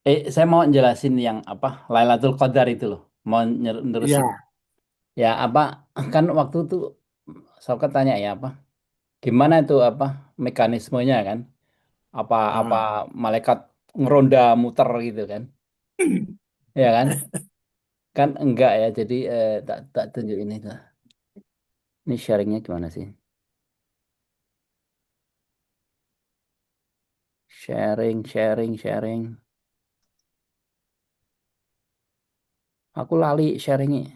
Saya mau jelasin yang apa Lailatul Qadar itu loh. Mau nerusin. Iya. Ya apa kan waktu itu saya tanya ya apa gimana itu apa mekanismenya kan? Apa Ah. malaikat ngeronda muter gitu kan? Ya kan? Kan enggak ya. Jadi tak tak tunjuk ini tuh. Ini sharingnya gimana sih? Sharing. Aku lali sharingnya.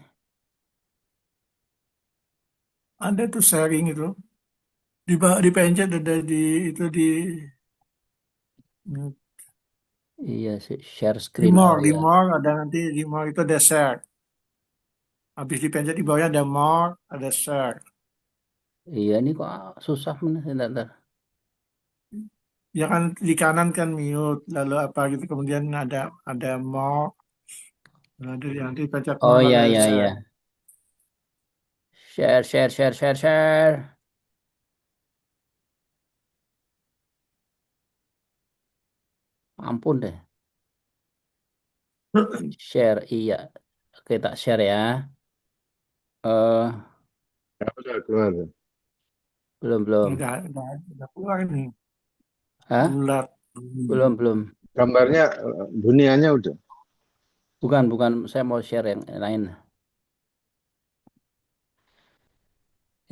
Ada tuh sharing itu dipencet ada di itu Iya sih, share di screen. Oh more di ya. more ada nanti di more itu ada share. Habis dipencet di bawahnya ada more, ada share. Iya ini kok susah bener. Bentar. Ya kan di kanan kan mute, lalu apa gitu kemudian ada more, ada nanti pencet Oh more lalu iya ada iya share. iya. Share. Ampun deh. Share iya. Oke tak share ya. Eh Ya, udah keluar. belum. Udah keluar ini Hah? bulat. Belum. Gambarnya, dunianya udah. Bukan. Saya mau share yang lain.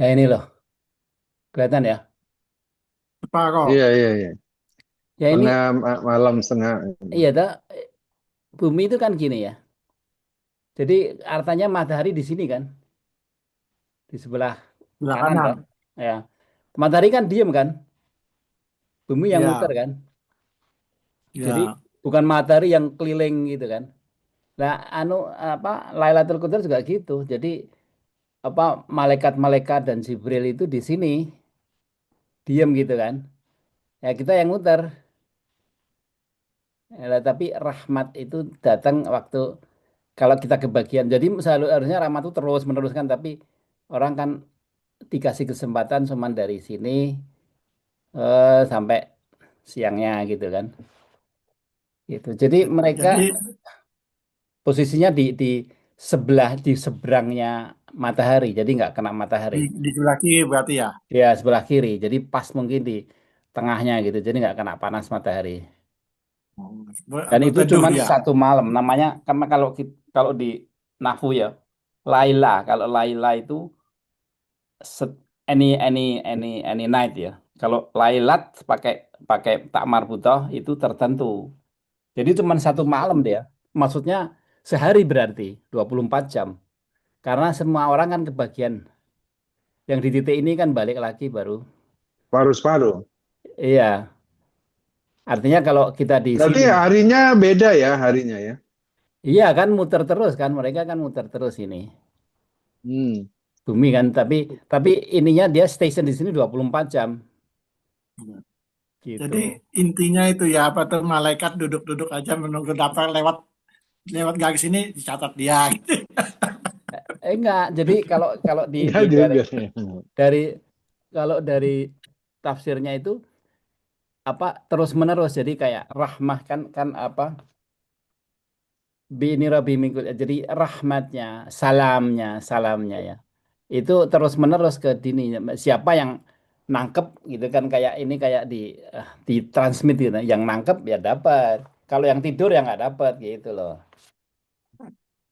Ya ini loh. Kelihatan ya? Separoh. Iya. Ya Tengah ini malam setengah. iya dah. Bumi itu kan gini ya. Jadi artinya matahari di sini kan, di sebelah Sebelah kanan kanan. kan. Ya. Matahari kan diem kan, bumi yang muter Ya, kan. Jadi ya. bukan matahari yang keliling gitu kan. Nah, anu apa Lailatul Qadar juga gitu. Jadi apa malaikat-malaikat dan Jibril itu di sini diem gitu kan. Ya kita yang muter. Ya, tapi rahmat itu datang waktu kalau kita kebagian. Jadi selalu harusnya rahmat itu terus meneruskan tapi orang kan dikasih kesempatan cuman dari sini sampai siangnya gitu kan. Gitu. Jadi mereka Jadi posisinya di sebelah di seberangnya matahari. Jadi nggak kena matahari. di sebelah kiri berarti ya. Ya sebelah kiri. Jadi pas mungkin di tengahnya gitu. Jadi nggak kena panas matahari. Dan itu Berteduh cuman dia. satu malam. Namanya karena kalau di Nahwu ya Laila. Kalau Laila itu set- any night ya. Kalau Lailat pakai pakai tak marbutoh itu tertentu. Jadi cuma satu malam dia. Maksudnya sehari berarti 24 jam. Karena semua orang kan kebagian. Yang di titik ini kan balik lagi baru. Paru-paru. Iya. Artinya kalau kita di Berarti sini. harinya beda ya harinya ya. Iya kan muter terus kan. Mereka kan muter terus ini. Hmm. Bumi kan. Tapi ininya dia station di sini 24 jam. Jadi Gitu. intinya itu ya apa tuh malaikat duduk-duduk aja menunggu daftar lewat lewat garis ini dicatat dia. Gitu. Enggak. Jadi kalau kalau di Enggak dari juga. dari kalau dari tafsirnya itu apa terus menerus jadi kayak rahmah kan kan apa bini rabbi minggu jadi rahmatnya salamnya ya itu terus menerus ke dini siapa yang nangkep gitu kan kayak ini kayak di transmit gitu yang nangkep ya dapat kalau yang tidur ya nggak dapat gitu loh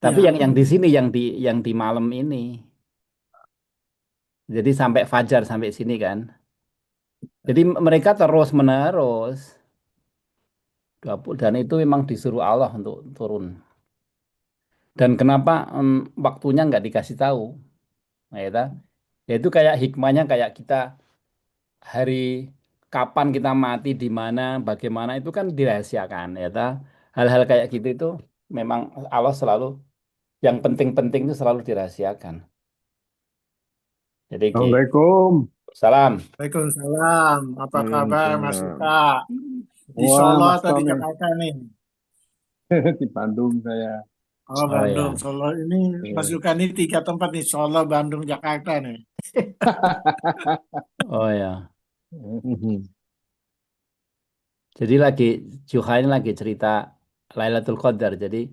tapi Ya, yang di sini yang di malam ini jadi sampai fajar sampai sini kan jadi mereka terus menerus 20 dan itu memang disuruh Allah untuk turun. Dan kenapa waktunya nggak dikasih tahu? Nah, ya itu kayak hikmahnya kayak kita hari kapan kita mati di mana, bagaimana itu kan dirahasiakan, hal-hal kayak gitu itu memang Allah selalu yang penting-penting itu selalu dirahasiakan. Jadi Assalamualaikum. salam. Waalaikumsalam. Apa kabar Mas Yuka? Waalaikumsalam. Di Wah, Solo Mas atau di Tom Jakarta nih? di Bandung saya. Oh Oh Bandung, ya, Solo ini Mas Eh. Yuka ini tiga tempat nih, Solo, Bandung, Jakarta nih. oh ya. Jadi Juha ini lagi cerita. Lailatul Qadar. Jadi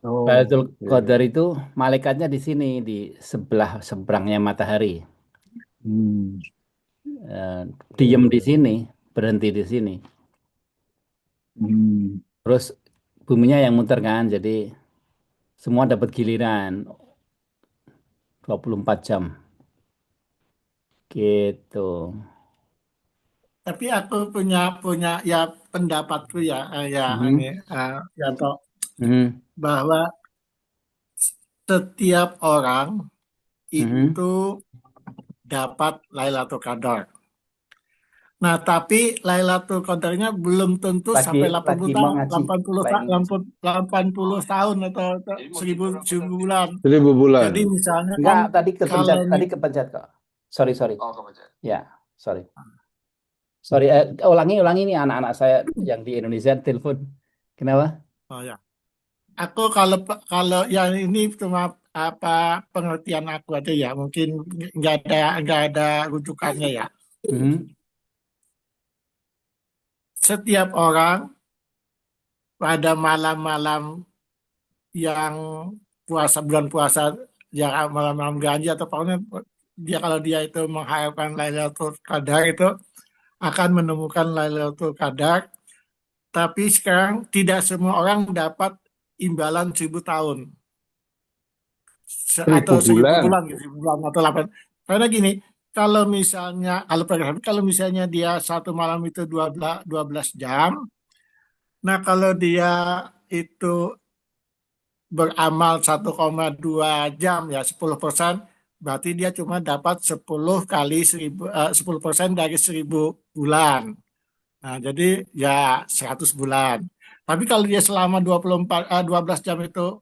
Oh, Lailatul Qadar oke. itu malaikatnya di sini di sebelah seberangnya matahari. Hmm. Eh, Diem di Oke. sini, berhenti di sini. Hmm. Terus buminya yang muter kan, jadi semua dapat giliran 24 jam gitu. Tapi aku punya punya ya pendapatku ya, ya ini Mhm. ya toh, Mhm. bahwa setiap orang Mhm. itu dapat Lailatul Qadar. Nah, tapi Lailatul Qadarnya belum tentu Lagi sampai lagi 80 mau tahun, ngaji, 80 lagi ngaji. 80 tahun atau 1000 bulan. 1000 bulan. Jadi misalnya kan Enggak, kalau tadi kepencet kok. Sorry, sorry. Ya, sorry. Sorry, ulangi ini anak-anak saya yang di Indonesia telepon. Kenapa? oh ya, aku kalau yang ini cuma apa pengertian aku aja ya, mungkin nggak ada rujukannya ya. Mhm. Setiap orang pada malam-malam yang puasa bulan puasa yang malam-malam ganjil atau pokoknya dia kalau dia itu mengharapkan Lailatul Qadar itu akan menemukan Lailatul Qadar, tapi sekarang tidak semua orang dapat imbalan 1000 tahun seribu atau 1000 bulan, bulan. 1000 bulan atau 8. Karena gini, kalau misalnya dia satu malam itu 12 jam, nah kalau dia itu beramal 1,2 jam ya 10%, berarti dia cuma dapat 10 kali 10% dari 1000 bulan. Nah, jadi ya 100 bulan. Tapi kalau dia selama 12 jam itu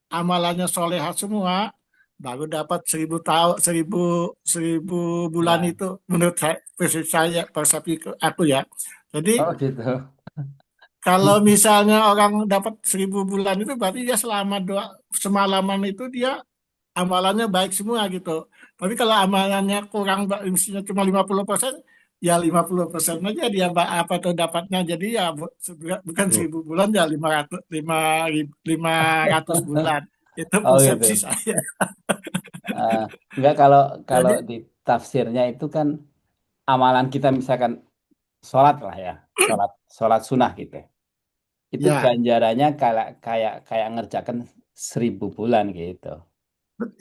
amalannya solehat semua, baru dapat 1000 tahun, 1000 bulan Ya. itu menurut persepsi aku ya. Jadi Oh gitu. kalau misalnya orang dapat 1000 bulan itu berarti dia selama semalaman itu dia amalannya baik semua gitu. Tapi kalau amalannya kurang, misalnya cuma 50%, ya 50% aja dia apa tuh dapatnya. Jadi ya bukan Loh. 1000 bulan, ya 500 bulan. Itu Oh persepsi gitu. saya. Eh, enggak, kalau kalau Jadi di tafsirnya itu kan amalan kita misalkan sholat lah ya, sholat sholat sunnah gitu. Itu ya, ganjarannya kayak kayak kayak ngerjakan 1000 bulan gitu.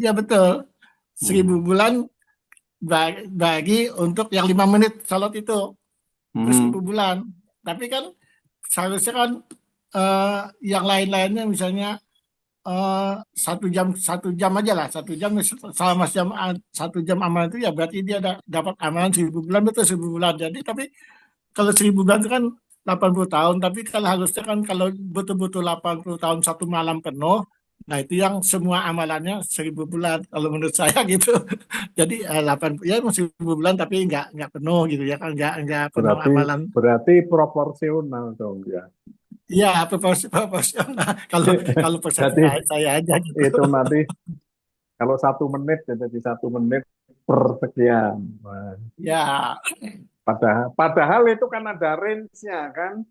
ya betul. seribu Hmm. bulan bagi untuk yang 5 menit salat itu 1000 Mhm. bulan. Tapi kan seharusnya kan eh, yang lain-lainnya misalnya 1 jam aja lah, 1 jam selama 1 jam amal itu ya berarti dia dapat amalan 1000 bulan, betul 1000 bulan. Jadi tapi kalau 1000 bulan itu kan 80 tahun, tapi kalau harusnya kan kalau betul-betul 80 tahun satu malam penuh, nah itu yang semua amalannya 1000 bulan kalau menurut saya gitu. Jadi 80 ya 1000 bulan tapi nggak penuh gitu ya kan, nggak penuh Berarti amalan. berarti proporsional dong ya. Iya, proporsional. Kalau kalau persepsi Jadi saya aja gitu. itu nanti kalau 1 menit ya jadi 1 menit per sekian. Wah, Ya, padahal itu kan ada range-nya kan.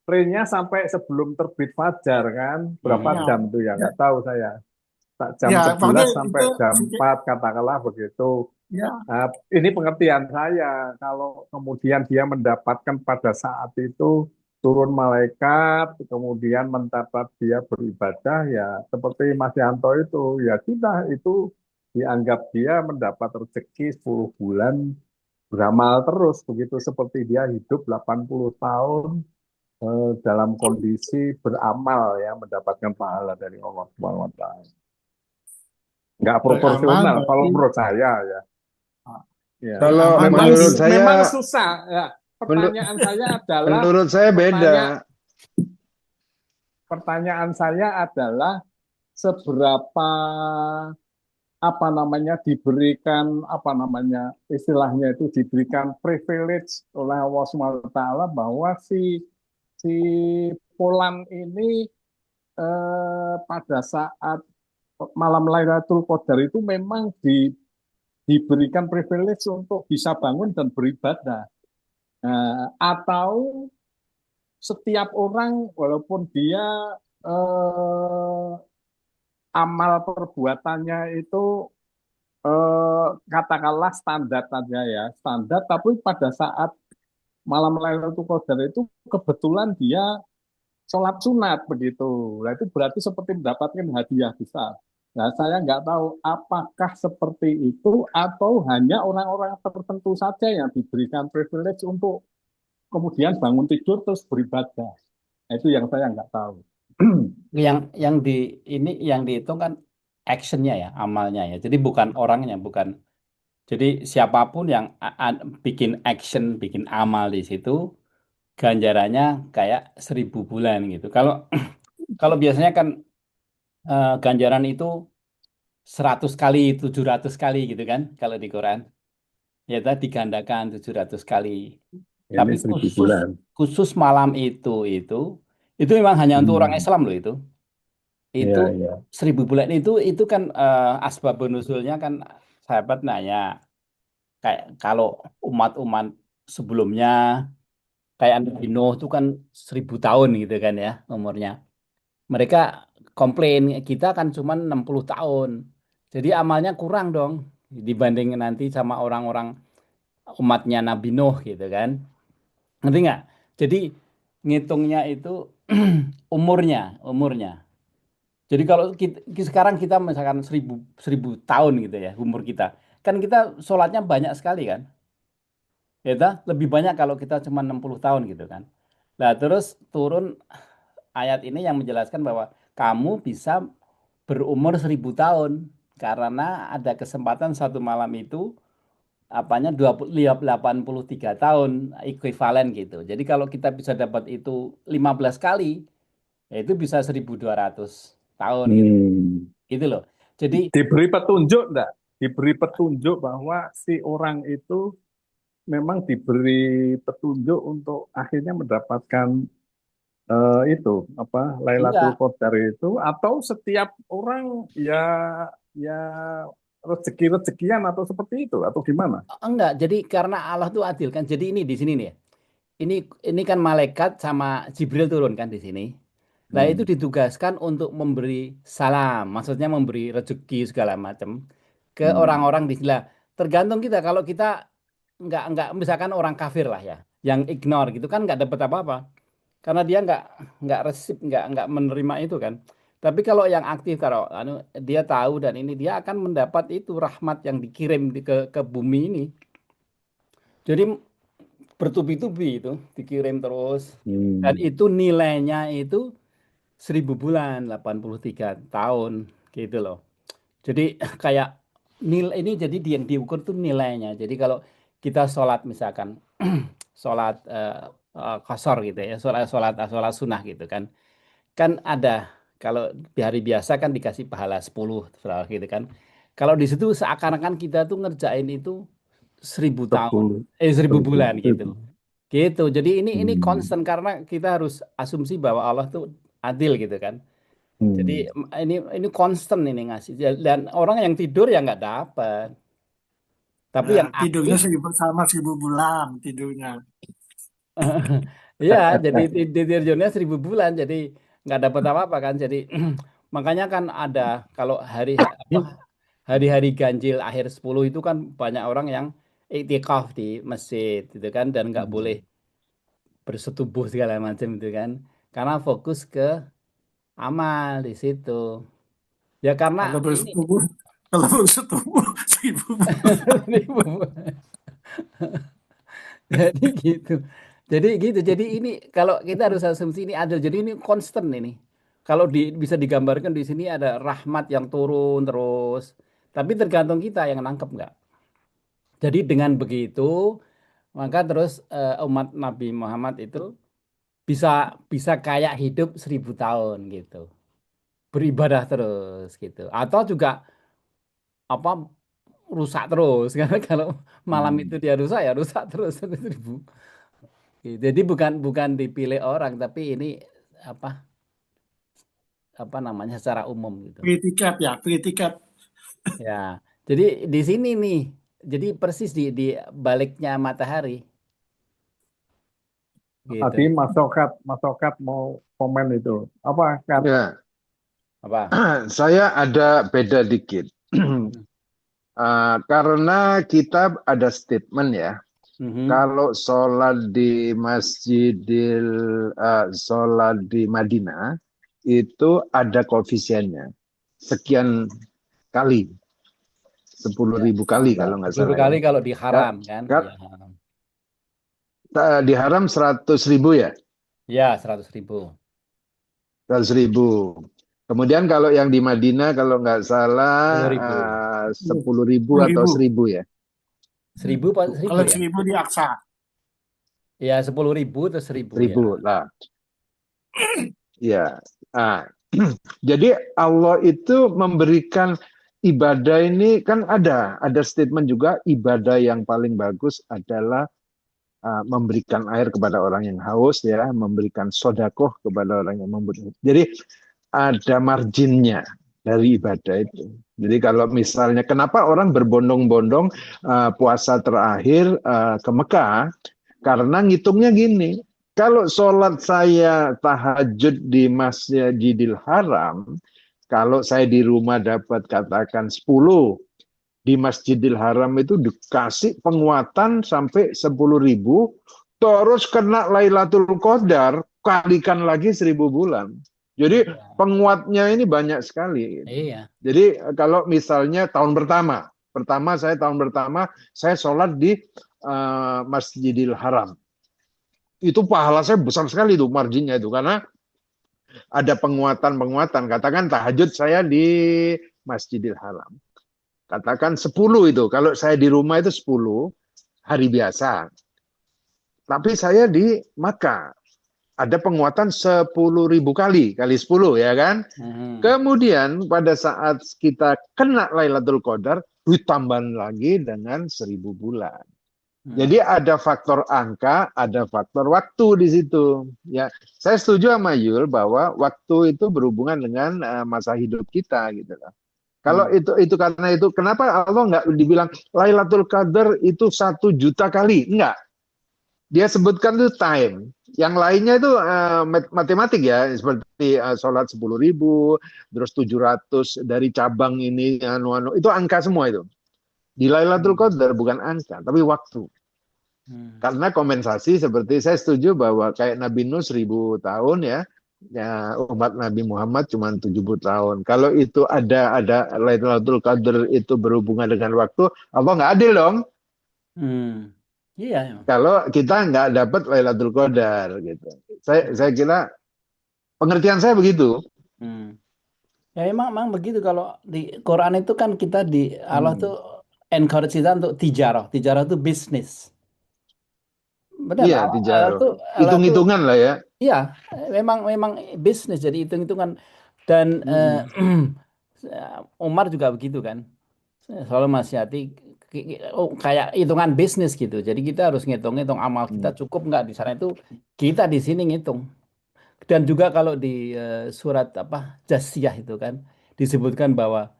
Range-nya sampai sebelum terbit fajar kan. Berapa Hmm. ya, jam tuh ya ya, nggak tahu saya. Tak jam ya, pokoknya 11 itu sampai jam 4 katakanlah begitu. ya, Nah, ini pengertian saya. Kalau kemudian dia mendapatkan pada saat itu turun malaikat, kemudian mencatat dia beribadah, ya seperti Mas Yanto itu, ya sudah itu dianggap dia mendapat rezeki 10 bulan beramal terus, begitu seperti dia hidup 80 tahun dalam kondisi beramal ya mendapatkan pahala dari Allah Subhanahu wa taala. Nggak beramal proporsional kalau berarti menurut saya ya. Ya, Kalau beramal memang berarti menurut memang saya, susah. Ya. menur- Pertanyaan saya adalah menurut saya pertanyaan beda. pertanyaan saya adalah seberapa apa namanya diberikan apa namanya istilahnya itu diberikan privilege oleh Allah SWT bahwa si Polan ini pada saat malam Lailatul Qadar itu memang diberikan privilege untuk bisa bangun dan beribadah. Atau setiap orang walaupun dia eh, amal perbuatannya itu katakanlah standar saja ya, standar, tapi pada saat malam Lailatul Qadar itu kebetulan dia sholat sunat begitu. Nah, itu berarti seperti mendapatkan hadiah besar. Nah, saya nggak tahu apakah seperti itu atau hanya orang-orang tertentu saja yang diberikan privilege untuk kemudian bangun tidur terus beribadah. Nah, itu yang saya nggak tahu. Yang di ini yang dihitung kan actionnya ya, amalnya ya. Jadi bukan orangnya, bukan. Jadi siapapun yang bikin action, bikin amal di situ, ganjarannya kayak 1.000 bulan gitu. Kalau kalau biasanya kan ganjaran itu 100 kali, 700 kali gitu kan, kalau di Quran. Ya tadi digandakan 700 kali. Ini Tapi 1.000 bulan. khusus malam itu memang hanya untuk orang Hmm. Islam loh itu. Itu Iya, iya. 1.000 bulan itu kan asbabun nuzulnya kan sahabat nanya kayak kalau umat-umat sebelumnya kayak Nabi Nuh itu kan 1.000 tahun gitu kan ya umurnya. Mereka komplain kita kan cuma 60 tahun. Jadi amalnya kurang dong dibanding nanti sama orang-orang umatnya Nabi Nuh gitu kan. Ngerti nggak? Jadi ngitungnya itu umurnya. Jadi kalau sekarang kita misalkan 1.000 tahun gitu ya umur kita, kan kita sholatnya banyak sekali kan, ya toh? Lebih banyak kalau kita cuma 60 tahun gitu kan. Nah terus turun ayat ini yang menjelaskan bahwa kamu bisa berumur 1.000 tahun karena ada kesempatan satu malam itu apanya 83 tahun ekuivalen gitu. Jadi kalau kita bisa dapat itu 15 kali, ya itu bisa 1.200 tahun gitu. Hmm. Gitu loh. Jadi Diberi petunjuk enggak? Diberi petunjuk bahwa si orang itu memang diberi petunjuk untuk akhirnya mendapatkan itu apa Lailatul enggak, Qadar itu atau setiap orang ya ya rezeki-rezekian atau seperti itu atau gimana? enggak. Jadi karena Allah tuh adil kan. Jadi ini di sini nih. Ini ini kan malaikat sama Jibril turun kan di sini. Nah, itu Hmm. ditugaskan untuk memberi salam, maksudnya memberi rezeki segala macam ke Hmm. orang-orang di sini. Lah, tergantung kita kalau kita nggak misalkan orang kafir lah ya, yang ignore gitu kan nggak dapat apa-apa karena dia nggak resip nggak menerima itu kan. Tapi kalau yang aktif kalau dia tahu dan ini dia akan mendapat itu rahmat yang dikirim ke bumi ini. Jadi bertubi-tubi itu dikirim terus dan Hmm. itu nilainya itu 1.000 bulan 83 tahun gitu loh. Jadi kayak nilai ini jadi yang diukur tuh nilainya. Jadi kalau kita sholat misalkan sholat qasar gitu ya, sholat sholat sholat sunnah gitu kan. Kan ada kalau di hari biasa kan dikasih pahala 10 gitu kan. Kalau di situ seakan-akan kita tuh ngerjain itu 1.000 tahun, 10 1.000 bulan gitu. 1000. Gitu. Jadi ini Hmm. constant karena kita harus asumsi bahwa Allah tuh adil gitu kan. Jadi Hmm. ini constant ini ngasih dan orang yang tidur ya nggak dapat. Tapi Nah, yang tidurnya aktif, 1.000 bulan tidurnya. ya jadi tidurnya 1.000 bulan, jadi nggak dapat apa-apa kan. Jadi makanya kan ada kalau apa hari-hari ganjil akhir 10 itu kan banyak orang yang iktikaf di masjid gitu kan dan nggak boleh Hmm. bersetubuh segala macam itu kan karena fokus ke amal di situ. Ya karena Kalau ini bersetubuh, kalau bersetubuh 1.000 bulan. jadi gitu. Jadi gitu. Jadi ini kalau kita harus asumsi ini adil. Jadi ini konstan ini. Kalau bisa digambarkan di sini ada rahmat yang turun terus. Tapi tergantung kita yang nangkep nggak. Jadi dengan begitu maka terus umat Nabi Muhammad itu bisa bisa kayak hidup 1.000 tahun gitu. Beribadah terus gitu. Atau juga apa rusak terus karena kalau malam itu Hmm. dia rusak ya rusak terus 1.000. Jadi bukan bukan dipilih orang tapi ini apa apa namanya secara umum gitu. Free tiket ya, free tiket. Ya. Jadi di sini nih. Jadi persis di baliknya matahari. gitu. Tadi Mas Sokat mau komen itu. Apa kan? Ya, Apa? saya ada beda dikit. Karena kita ada statement ya, Mhm. kalau sholat di Madinah itu ada koefisiennya sekian kali, Ya, 10.000 kali ya. kalau nggak 10 salah ya. kali kalau di Ka- haram kan? Ya, di haram 100.000 ya, ya 100.000. 100.000. Kemudian kalau yang di Madinah kalau nggak salah 10.000. 10.000 sepuluh atau ribu 1.000 ya. 1.000 Pak, 1.000 kalau ya? 1.000 di Aksa. Ya 10.000 atau 1.000 ya. 1.000 lah. Ya. Ah. Jadi Allah itu memberikan ibadah ini kan ada statement juga ibadah yang paling bagus adalah memberikan air kepada orang yang haus ya, memberikan sodakoh kepada orang yang membutuhkan. Jadi ada marginnya dari ibadah itu. Jadi kalau misalnya kenapa orang berbondong-bondong puasa terakhir ke Mekah, karena ngitungnya gini, kalau sholat saya tahajud di Masjidil Haram, kalau saya di rumah dapat katakan 10, di Masjidil Haram itu dikasih penguatan sampai 10.000, terus kena Lailatul Qadar, kalikan lagi 1.000 bulan. Jadi Iya. penguatnya ini banyak sekali. Iya. Jadi kalau misalnya tahun pertama saya sholat di Masjidil Haram. Itu pahala saya besar sekali tuh marginnya itu karena ada penguatan-penguatan. Katakan tahajud saya di Masjidil Haram. Katakan 10 itu. Kalau saya di rumah itu 10 hari biasa. Tapi saya di Makkah ada penguatan 10.000 kali 10 ya kan. Mhm. Kemudian pada saat kita kena Lailatul Qadar ditambah lagi dengan 1.000 bulan. Jadi ada faktor angka, ada faktor waktu di situ. Ya, saya setuju sama Yul bahwa waktu itu berhubungan dengan masa hidup kita gitu loh. Kalau itu karena itu kenapa Allah nggak dibilang Lailatul Qadar itu 1 juta kali? Enggak. Dia sebutkan itu time. Yang lainnya itu matematik ya, seperti sholat 10.000, terus 700 dari cabang ini, itu angka semua itu. Di Lailatul Qadar bukan angka, tapi waktu. Karena kompensasi seperti saya setuju bahwa kayak Nabi Nuh 1.000 tahun ya, umat Nabi Muhammad cuma 70 tahun. Kalau itu ada Lailatul Qadar itu berhubungan dengan waktu, Allah nggak adil dong. Iya. Kalau kita nggak dapat Lailatul Qadar gitu. Saya kira pengertian saya begitu. Ya memang begitu kalau di Quran itu kan kita di Allah tuh encourage kita untuk tijarah. Tijarah itu bisnis. Benar, Iya, Allah tijarah. tuh Hitung-hitungan lah ya. iya, memang bisnis jadi hitung-hitungan dan Umar juga begitu kan. Selalu nasihati kayak hitungan bisnis gitu. Jadi kita harus ngitung-ngitung amal kita cukup nggak di sana itu kita di sini ngitung. Dan juga kalau di surat apa Jasiyah itu kan disebutkan bahwa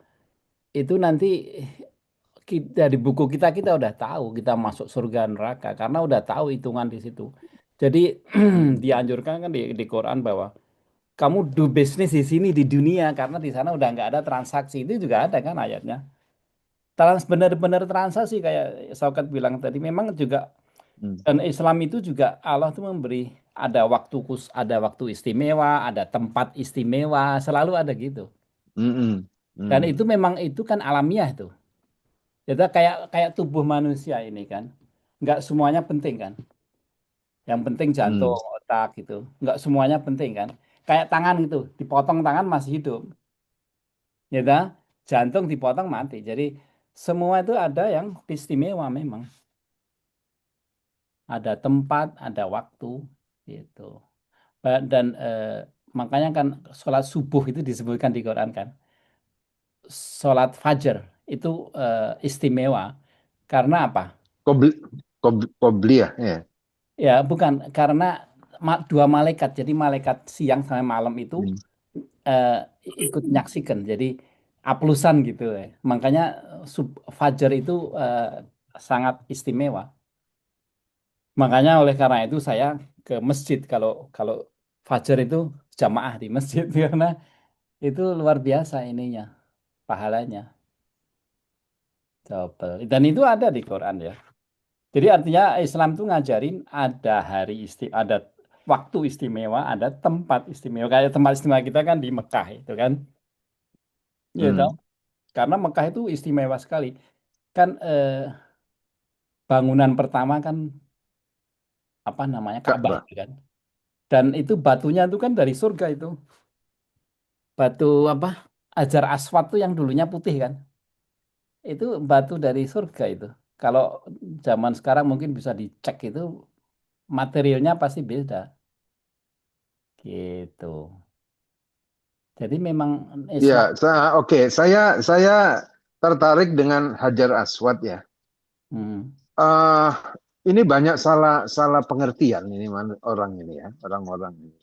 itu nanti dari buku kita udah tahu kita masuk surga neraka karena udah tahu hitungan di situ. Jadi dianjurkan kan di Quran bahwa kamu do bisnis di sini di dunia karena di sana udah nggak ada transaksi itu juga ada kan ayatnya. Benar-benar transaksi kayak Saukat bilang tadi memang juga dan Islam itu juga Allah tuh memberi ada waktu istimewa, ada tempat istimewa, selalu ada gitu. Dan itu memang itu kan alamiah itu. Jadi kayak kayak tubuh manusia ini kan, nggak semuanya penting kan. Yang penting jantung, otak gitu, nggak semuanya penting kan. Kayak tangan gitu, dipotong tangan masih hidup, ya dah. Jantung dipotong mati. Jadi semua itu ada yang istimewa memang. Ada tempat, ada waktu, gitu. Dan makanya kan sholat subuh itu disebutkan di Quran kan. Sholat fajar itu istimewa. Karena apa? Qobliyah ya. Ya, bukan. Karena dua malaikat. Jadi malaikat siang sampai malam itu eh, ikut menyaksikan. Jadi aplusan gitu. Makanya fajar itu sangat istimewa. Makanya oleh karena itu saya ke masjid kalau kalau fajar itu jamaah di masjid karena itu luar biasa ininya pahalanya double. Dan itu ada di Quran ya. Jadi artinya Islam tuh ngajarin ada ada waktu istimewa, ada tempat istimewa. Kayak tempat istimewa kita kan di Mekah itu kan. Iya toh? Hmm. Karena Mekah itu istimewa sekali. Kan bangunan pertama kan apa namanya Ka'bah Ka'bah. itu kan. Dan itu batunya itu kan dari surga itu. Batu apa? Hajar Aswad tuh yang dulunya putih kan. Itu batu dari surga itu. Kalau zaman sekarang mungkin bisa dicek itu materialnya pasti beda. Gitu. Jadi memang Islam. Ya, oke. Saya tertarik dengan Hajar Aswad ya. Hmm. eh ini banyak salah salah pengertian ini orang ini ya, orang-orang ini.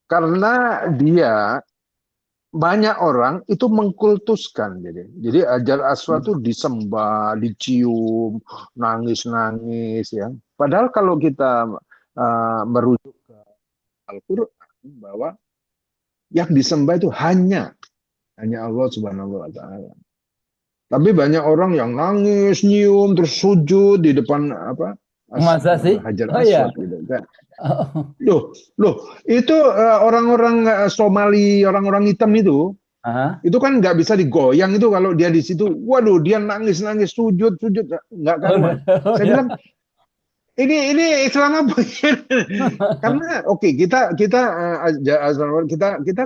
Karena dia banyak orang itu mengkultuskan jadi Hajar Aswad itu disembah, dicium, nangis-nangis ya. Padahal kalau kita merujuk ke Al-Qur'an bahwa yang disembah itu hanya Allah Subhanahu wa taala. Tapi banyak orang yang nangis, nyium, terus sujud di depan Masa sih? Hajar Oh ya. Aswad gitu. Loh, itu orang-orang Somali, orang-orang hitam Aha. itu kan nggak bisa digoyang itu kalau dia di situ. Waduh, dia nangis-nangis, sujud, nggak Oh, karuan. oh Saya ya. bilang ini Islam apa? Karena oke, kita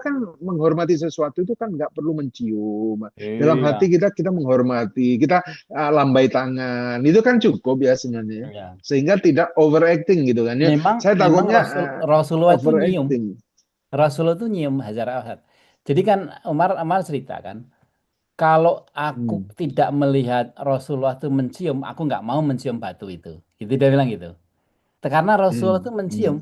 kan menghormati sesuatu itu kan nggak perlu mencium. Dalam Iya, hati kita menghormati, kita lambai tangan, itu kan cukup ya sebenarnya. iya. Sehingga tidak overacting gitu kan ya. Memang Saya memang takutnya Rasulullah itu nyium. overacting. Rasulullah itu nyium Hajar Aswad. Jadi kan Umar cerita kan, kalau aku Hmm. tidak melihat Rasulullah itu mencium, aku nggak mau mencium batu itu. Gitu dia bilang gitu. Karena Rasulullah itu Hmm. mencium,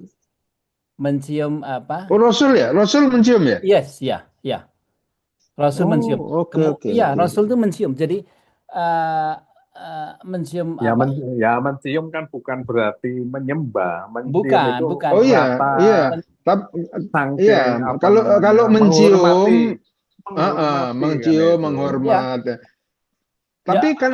mencium apa? Oh, Rasul ya? Rasul mencium ya? Yes, ya, ya. Rasul mencium. Oh, oke, oke, Iya, oke. Rasul itu mencium. Jadi eh, mencium Ya, apa? mencium kan bukan berarti menyembah. Mencium Bukan, itu bukan. Oh iya, kata iya. Men- Tapi iya, sangking apa kalau namanya kalau mencium, menghormati, menghormati kan mencium, itu. ya, menghormat. ya, Tapi kan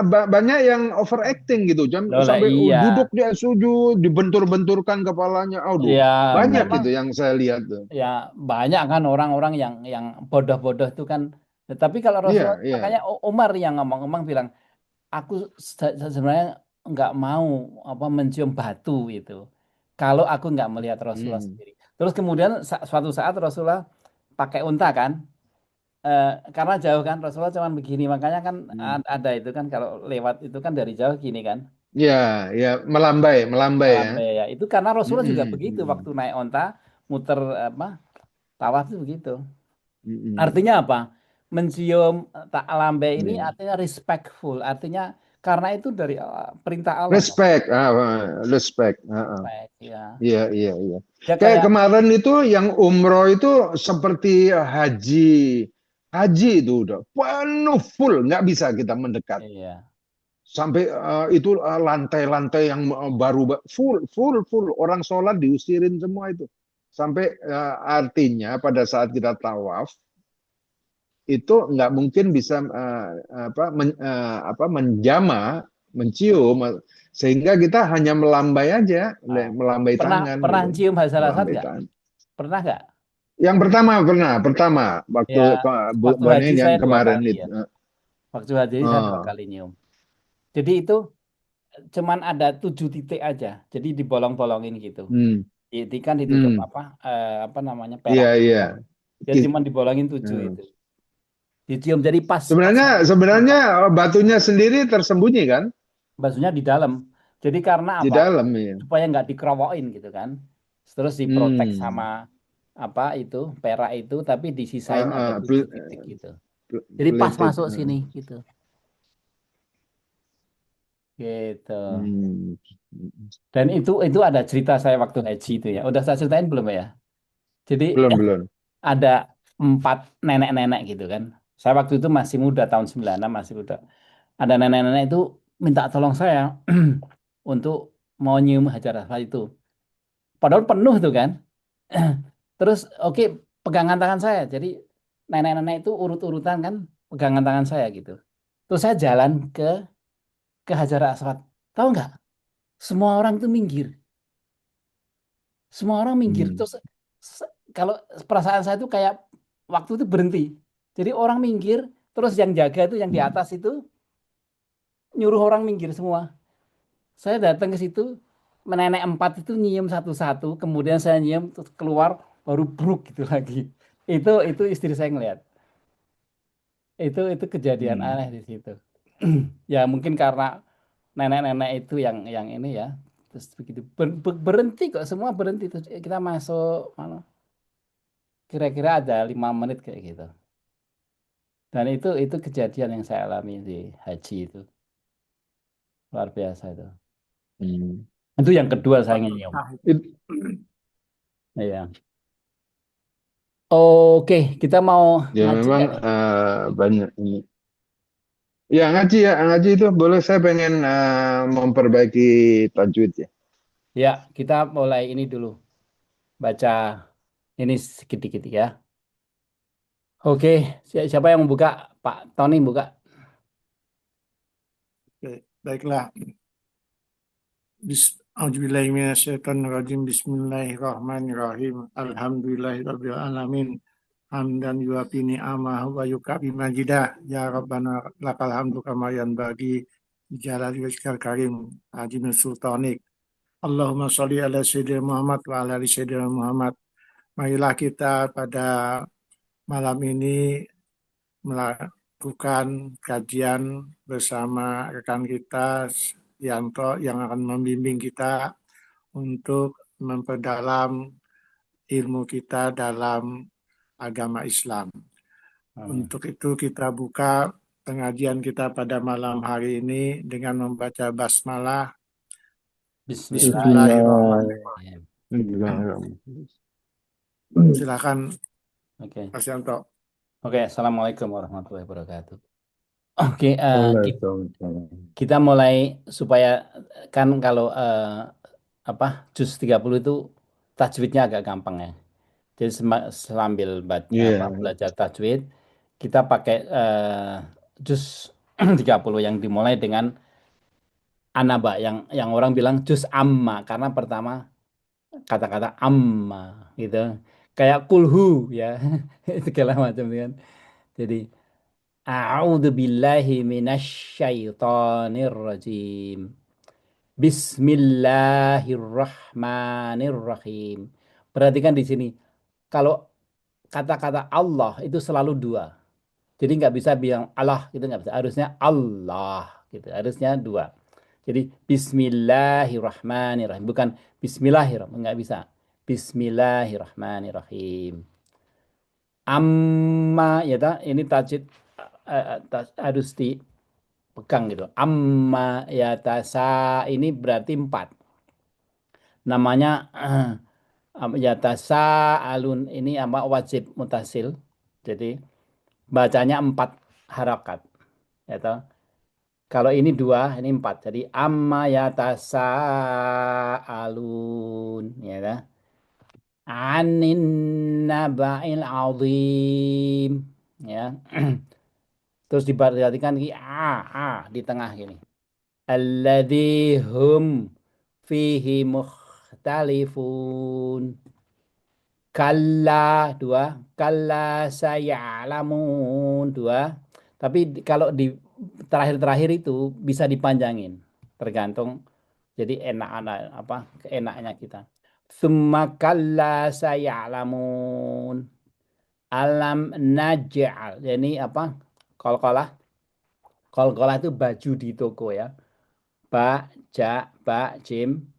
banyak yang overacting gitu, loh lah sampai iya. duduk dia sujud, dibentur-benturkan kepalanya. Aduh, Ya, banyak memang gitu yang saya lihat tuh. ya banyak kan orang-orang yang bodoh-bodoh itu kan. Tapi kalau Rasulullah Iya, iya. makanya Umar yang ngomong, Umar bilang, aku sebenarnya nggak mau apa mencium batu itu. Kalau aku nggak melihat Rasulullah Hmm. sendiri. Terus kemudian suatu saat Rasulullah pakai unta kan. Karena jauh kan Rasulullah cuman begini makanya kan Hmm. ada itu kan kalau lewat itu kan dari jauh gini kan. Ya, ya, melambai, melambai ya. Lambe ya. Itu karena Rasulullah juga Mm-mm, begitu mm-mm, waktu naik onta muter apa tawaf itu begitu. mm-mm. Artinya apa? Mencium tak lambe ini Iya. artinya respectful, artinya karena itu dari perintah Allah kan. Respect, respect. Respect, ya. Iya, iya, iya. Ya Kayak kayak kemarin itu yang umroh itu seperti haji. Haji itu udah penuh full, nggak bisa kita mendekat. iya. Sampai itu lantai-lantai yang baru full, full, full. Orang sholat diusirin semua itu. Sampai artinya pada saat kita tawaf itu nggak mungkin bisa menjama, mencium, sehingga kita hanya melambai aja, Nah, melambai pernah tangan pernah gitu, cium Hajar Aswad melambai nggak? tangan. Pernah nggak? Yang pertama waktu Ya, waktu bukan haji yang saya dua kemarin kali ya. itu. Waktu haji saya dua Oh, kali nyium. Jadi itu cuman ada 7 titik aja. Jadi dibolong-bolongin gitu. hmm, Itu kan ditutup hmm, apa namanya iya, perak iya. kan. Dia cuma dibolongin 7 Hmm. itu. Dicium jadi pas pas Sebenarnya mata. sebenarnya batunya sendiri tersembunyi kan Basuhnya di dalam. Jadi karena di apa? dalam ya. Supaya nggak dikerowokin gitu kan. Terus diprotek sama Hmm. apa itu perak itu, tapi disisain ada Ah, 7 titik gitu. Jadi pas plated. masuk sini gitu. Gitu. Hmm. Dan itu ada cerita saya waktu haji itu ya. Udah saya ceritain belum ya? Jadi Belum, belum. ada 4 nenek-nenek gitu kan. Saya waktu itu masih muda tahun 96 masih muda. Ada nenek-nenek itu minta tolong saya untuk mau nyium Hajar Aswad itu. Padahal penuh tuh kan. Terus oke, pegangan tangan saya. Jadi nenek-nenek itu urut-urutan kan pegangan tangan saya gitu. Terus saya jalan ke Hajar Aswad. Tahu nggak? Semua orang itu minggir. Semua orang minggir. Hmm. Terus kalau perasaan saya itu kayak waktu itu berhenti. Jadi orang minggir, terus yang jaga itu yang di atas itu nyuruh orang minggir semua. Saya datang ke situ, nenek empat itu nyium satu-satu, kemudian saya nyium terus keluar baru bruk gitu lagi. Itu istri saya ngeliat. Itu kejadian Hmm. aneh di situ. Ya mungkin karena nenek-nenek itu yang ini ya. Terus begitu berhenti kok semua berhenti terus kita masuk mana? Kira-kira ada 5 menit kayak gitu. Dan itu kejadian yang saya alami di haji itu luar biasa itu. Hmm. Itu yang kedua saya Faktor nyium. sah itu. It- Iya. Oke, kita mau ya ngaji memang nggak nih? banyak ini. Ya, ngaji itu boleh, saya pengen memperbaiki tajwid ya. Ya, kita mulai ini dulu. Baca ini sedikit-sedikit ya. Oke, siapa yang mau buka? Pak Tony buka. Oke, baiklah. A'udzubillahiminasyaitonirrajim. Bismillahirrahmanirrahim. Alhamdulillahirabbil alamin. Hamdan yuafi ni'amahu wa yukafi majidah. Ya Rabbana lakal hamdu kama yanbaghi jalali wajhikal karim. Ajinu sultanik. Allahumma sholli ala sayyidina Muhammad wa ala ali sayyidina Muhammad. Marilah kita pada malam ini melakukan kajian bersama rekan kita Yanto yang akan membimbing kita untuk memperdalam ilmu kita dalam agama Islam. Untuk itu kita buka pengajian kita pada malam hari ini dengan membaca basmalah. Bismillahirrahmanirrahim. Bismillahirrahmanirrahim. Bismillahirrahmanirrahim. Silakan Oke. Mas Yanto. Oke, Assalamualaikum warahmatullahi wabarakatuh. Oke, Waalaikumsalam. kita mulai supaya kan kalau apa juz 30 itu tajwidnya agak gampang ya. Jadi sambil Iya. belajar tajwid, kita pakai juz 30 yang dimulai dengan anaba yang orang bilang juz amma karena pertama kata-kata amma gitu. Kayak kulhu ya. Segala macam kan. Jadi a'udzu billahi minasyaitonir rajim. Bismillahirrahmanirrahim. Perhatikan di sini. Kalau kata-kata Allah itu selalu dua. Jadi nggak bisa bilang Allah gitu nggak bisa. Harusnya Allah gitu. Harusnya dua. Jadi Bismillahirrahmanirrahim. Bukan Bismillahirrahmanirrahim. Nggak bisa. Bismillahirrahmanirrahim. Amma ya ta, ini tajwid harus dipegang gitu. Amma ya tasa ini berarti empat. Namanya ya tasa alun ini apa wajib mutasil. Jadi bacanya 4 harakat. Ya toh. Kalau ini dua, ini empat. Jadi amma ya tasa alun. Ya toh. Anin naba'il azim. Ya. Terus diperhatikan lagi di tengah gini. Alladzi hum fihi mukhtalifun. Kalla dua, kalla sayalamun dua. Tapi kalau di terakhir-terakhir itu bisa dipanjangin, tergantung. Jadi enak apa keenaknya kita. Summa kalla sayalamun. Alam naj'al. Ini apa? Qalqalah. Qalqalah itu baju di toko ya. Ba, ja, ba, jim,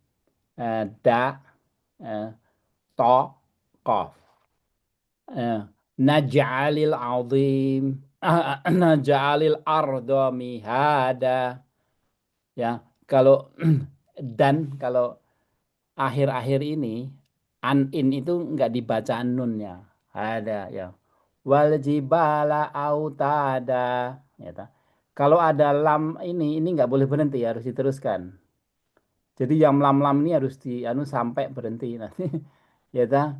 da, eh, to, qaf. Eh, Naj'alil azim. Naj'alil ardo mihada. Ya, kalau dan kalau akhir-akhir ini in itu nggak dibaca nunnya. Ada ya. Wal jibala autada. Ya, ta. Kalau ada lam ini nggak boleh berhenti harus diteruskan. Jadi yang lam-lam ini harus sampai berhenti nanti. Ya ta.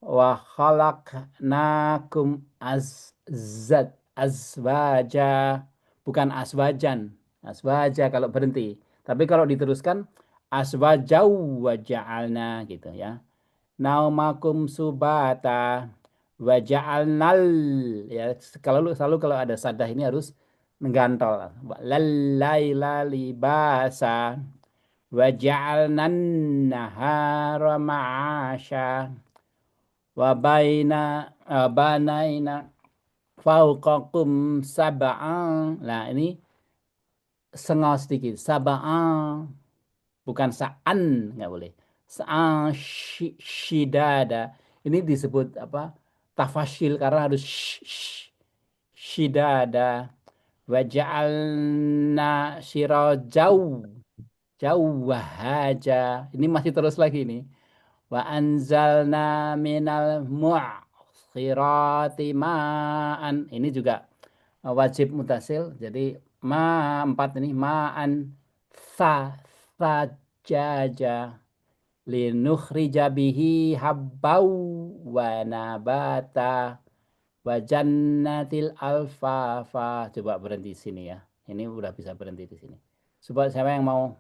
Wa khalaqnakum azwaja, bukan aswajan. Aswaja kalau berhenti. Tapi kalau diteruskan aswajau wa ja'alna gitu ya. Naumakum subata wa ja'alnal, ya selalu kalau ada sadah ini harus menggantol. Lallaila libasa wa ja'alnan nahara ma'asha wa banaina fauqakum sab'an. Nah, ini sengau sedikit. Sab'an, bukan sa'an, nggak boleh. Sa'an shidada. Ini disebut apa? Tafasil karena harus shidada. Wa ja'alna sirajau jauh wahaja. Ini masih terus lagi nih. Wa anzalna minal mu'khirati ma'an. Ini juga wajib mutasil. Jadi ma empat ini ma'an sajaja linukhrija bihi habbau wa nabata wa jannatil alfafa. Coba berhenti di sini ya. Ini udah bisa berhenti di sini. Coba siapa yang mau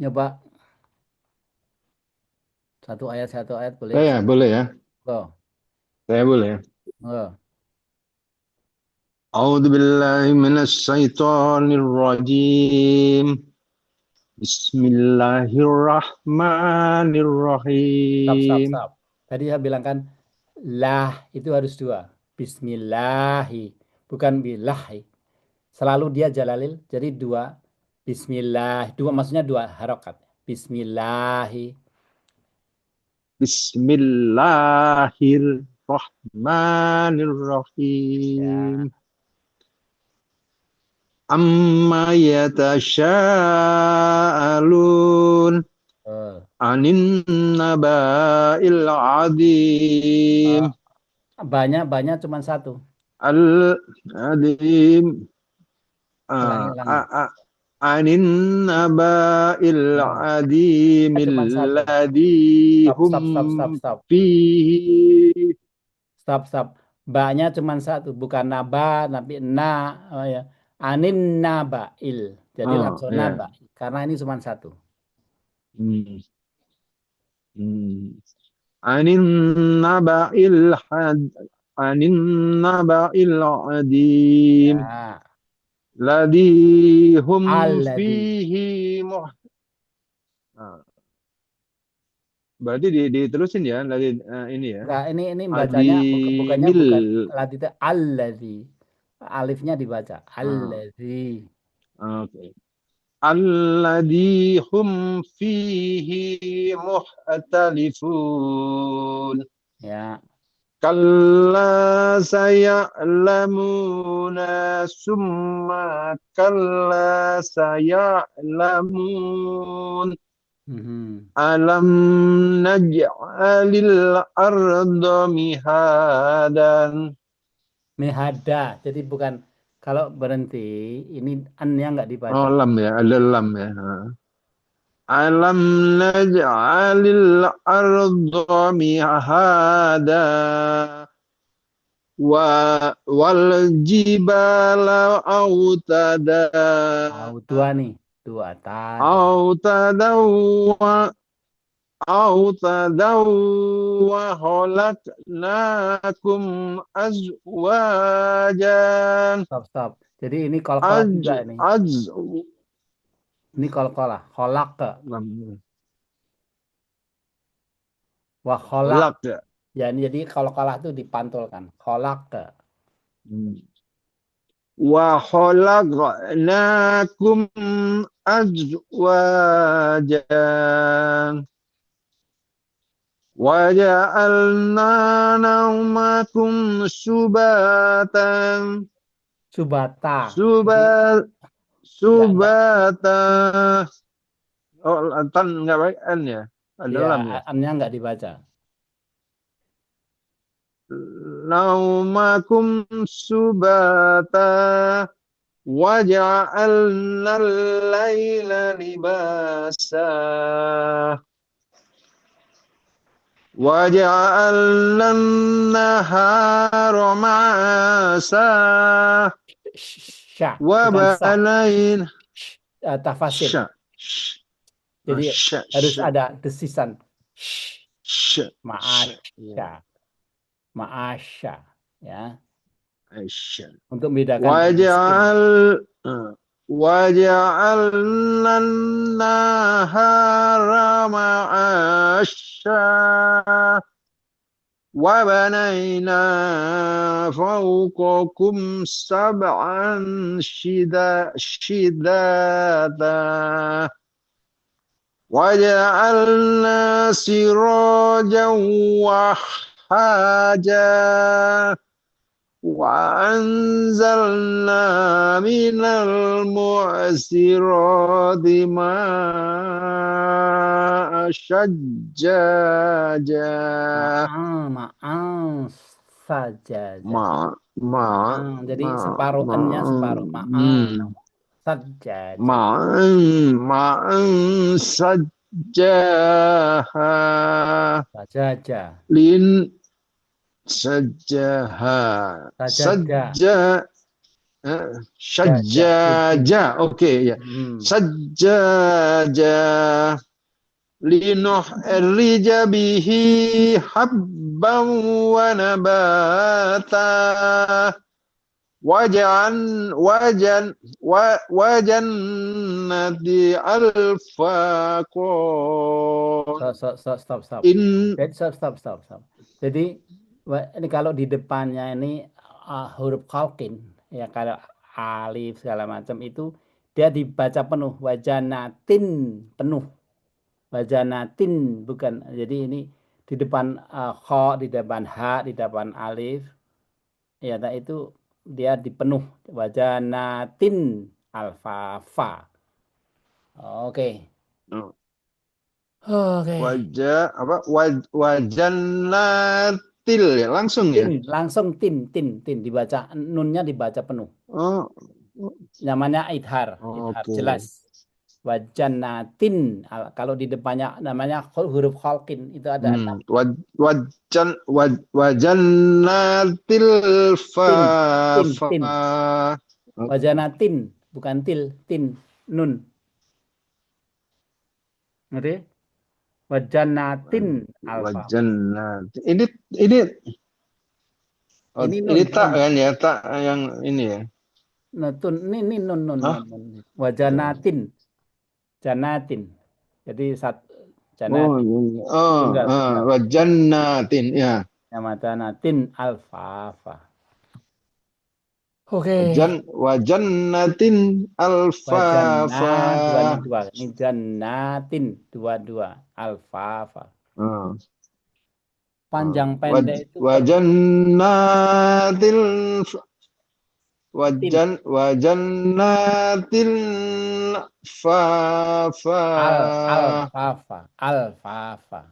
nyoba satu ayat boleh? Saya boleh ya. Oh, Saya boleh ya. oh. A'udzu billahi minasyaitonir rajim. Stop, stop, Bismillahirrahmanirrahim. stop. Tadi saya bilang kan lah itu harus dua. Bismillahi, bukan bilahi. Selalu dia jalalil, jadi dua. Bismillah, dua maksudnya dua harokat. Bismillahi. Bismillahirrahmanirrahim. Ya. Amma yatasha'alun Oh. anin naba'il adim. Banyak cuma satu. Al-adim. Ulangi. Anin naba'il Oh. adimil Cuma satu. ladhi hum Stop. fihi. Stop. Ba-nya cuma satu, bukan naba, tapi na. Oh, ya. Anin nabail. Jadi Oh, langsung ya. naba. Karena ini cuma satu. Hmm. Anin naba'il anin naba'il adim Ya. ladhi hum Alladhi. fihi berarti diterusin ya ini ya. Enggak, ini bacanya bukannya Adimil. bukan ladhi itu alladhi. Alifnya dibaca Ah, alladhi. oke. Alladhi hum fihi muhtalifun. Ya. Kalla saya'lamuna summa kalla saya'lamun. Mhm. Alam naj'alil arda mihadan. Mihada. Jadi bukan kalau berhenti ini an-nya enggak Oh, dibaca. lam ya, ada lam ya. Alam naj'alil arda mihada wal jibala autada Dua nih. Dua tada. autada wa khalaqnakum azwajan. Stop. Jadi ini kol-kolah juga ini. Ini kol-kolah. Kholak ke. Wah kholak. Kolak ya. Ya, ini jadi kol-kolah itu dipantulkan. Kholak ke. Wa khalaqnakum azwajan wa ja'alna naumakum subatan Subata. Jadi enggak. subata. Oh, tan nggak baik n ya, ada Ya, lam ya. an-nya enggak dibaca. Naumakum subata وجعلنا الليل لباسا وجعلنا النهار معاشا Sya, bukan sah. وبنينا Tafasir. ش ش Jadi ش harus ش ada desisan. ش ش Ma'asya. Ma'asya. Ya. ش Untuk membedakan miskin. وجعل وجعلنا النهار معاشا وبنينا فوقكم سبعا شدادا وجعلنا سراجا وحاجا وأنزلنا من المعصرات ماء شجاجا Ma'an saja. ما ما Jadi ما separuh ما N-nya separuh. Ma'an saja. ما ما سجاها Saja. لين سجاها Sajadah. سجا شجاجة اوكي يا سجاجة لنخرج به حبا ونباتا وجنة الفاقا Stop. إن Stop. Jadi ini kalau di depannya ini huruf kalkin ya, kalau alif segala macam itu dia dibaca penuh, wajanatin penuh, wajanatin bukan. Jadi ini di depan kho, di depan ha, di depan alif ya, nah itu dia dipenuh, wajanatin alfafa. Oke. Wajannatil ya langsung ya. Langsung tin dibaca, nunnya dibaca penuh. Namanya idhar, jelas. Wajanatin, kalau di depannya namanya huruf khalqin itu ada. Wajannatil fa. Wajanatin bukan tin, nun. Ngerti? Wajanatin alfa. Ini ini tak kan ya, tak yang ini ya. Ini nun. Wajanatin. Janatin. Jadi janatin. Wajannatin ya. Wajanatin alfafa. Oke. Wajannatin alfafa. Dua. Ini jannatin dua alfafa. Panjang pendek itu wajannatil fafa. Alfafa.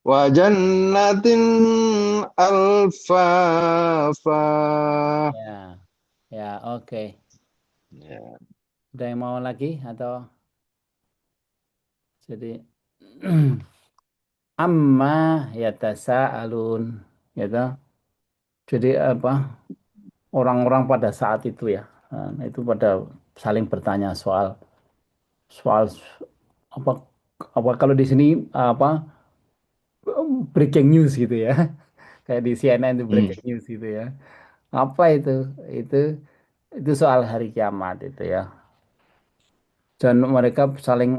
Wajannatin alfafa. Ya, oke. Ya. Ada yang mau lagi atau? Jadi amma yatasaalun gitu. Jadi orang-orang pada saat itu ya, itu pada saling bertanya soal apa kalau di sini breaking news gitu ya. Kayak di CNN itu breaking news gitu ya. Apa itu? Itu soal hari kiamat itu ya. Dan mereka saling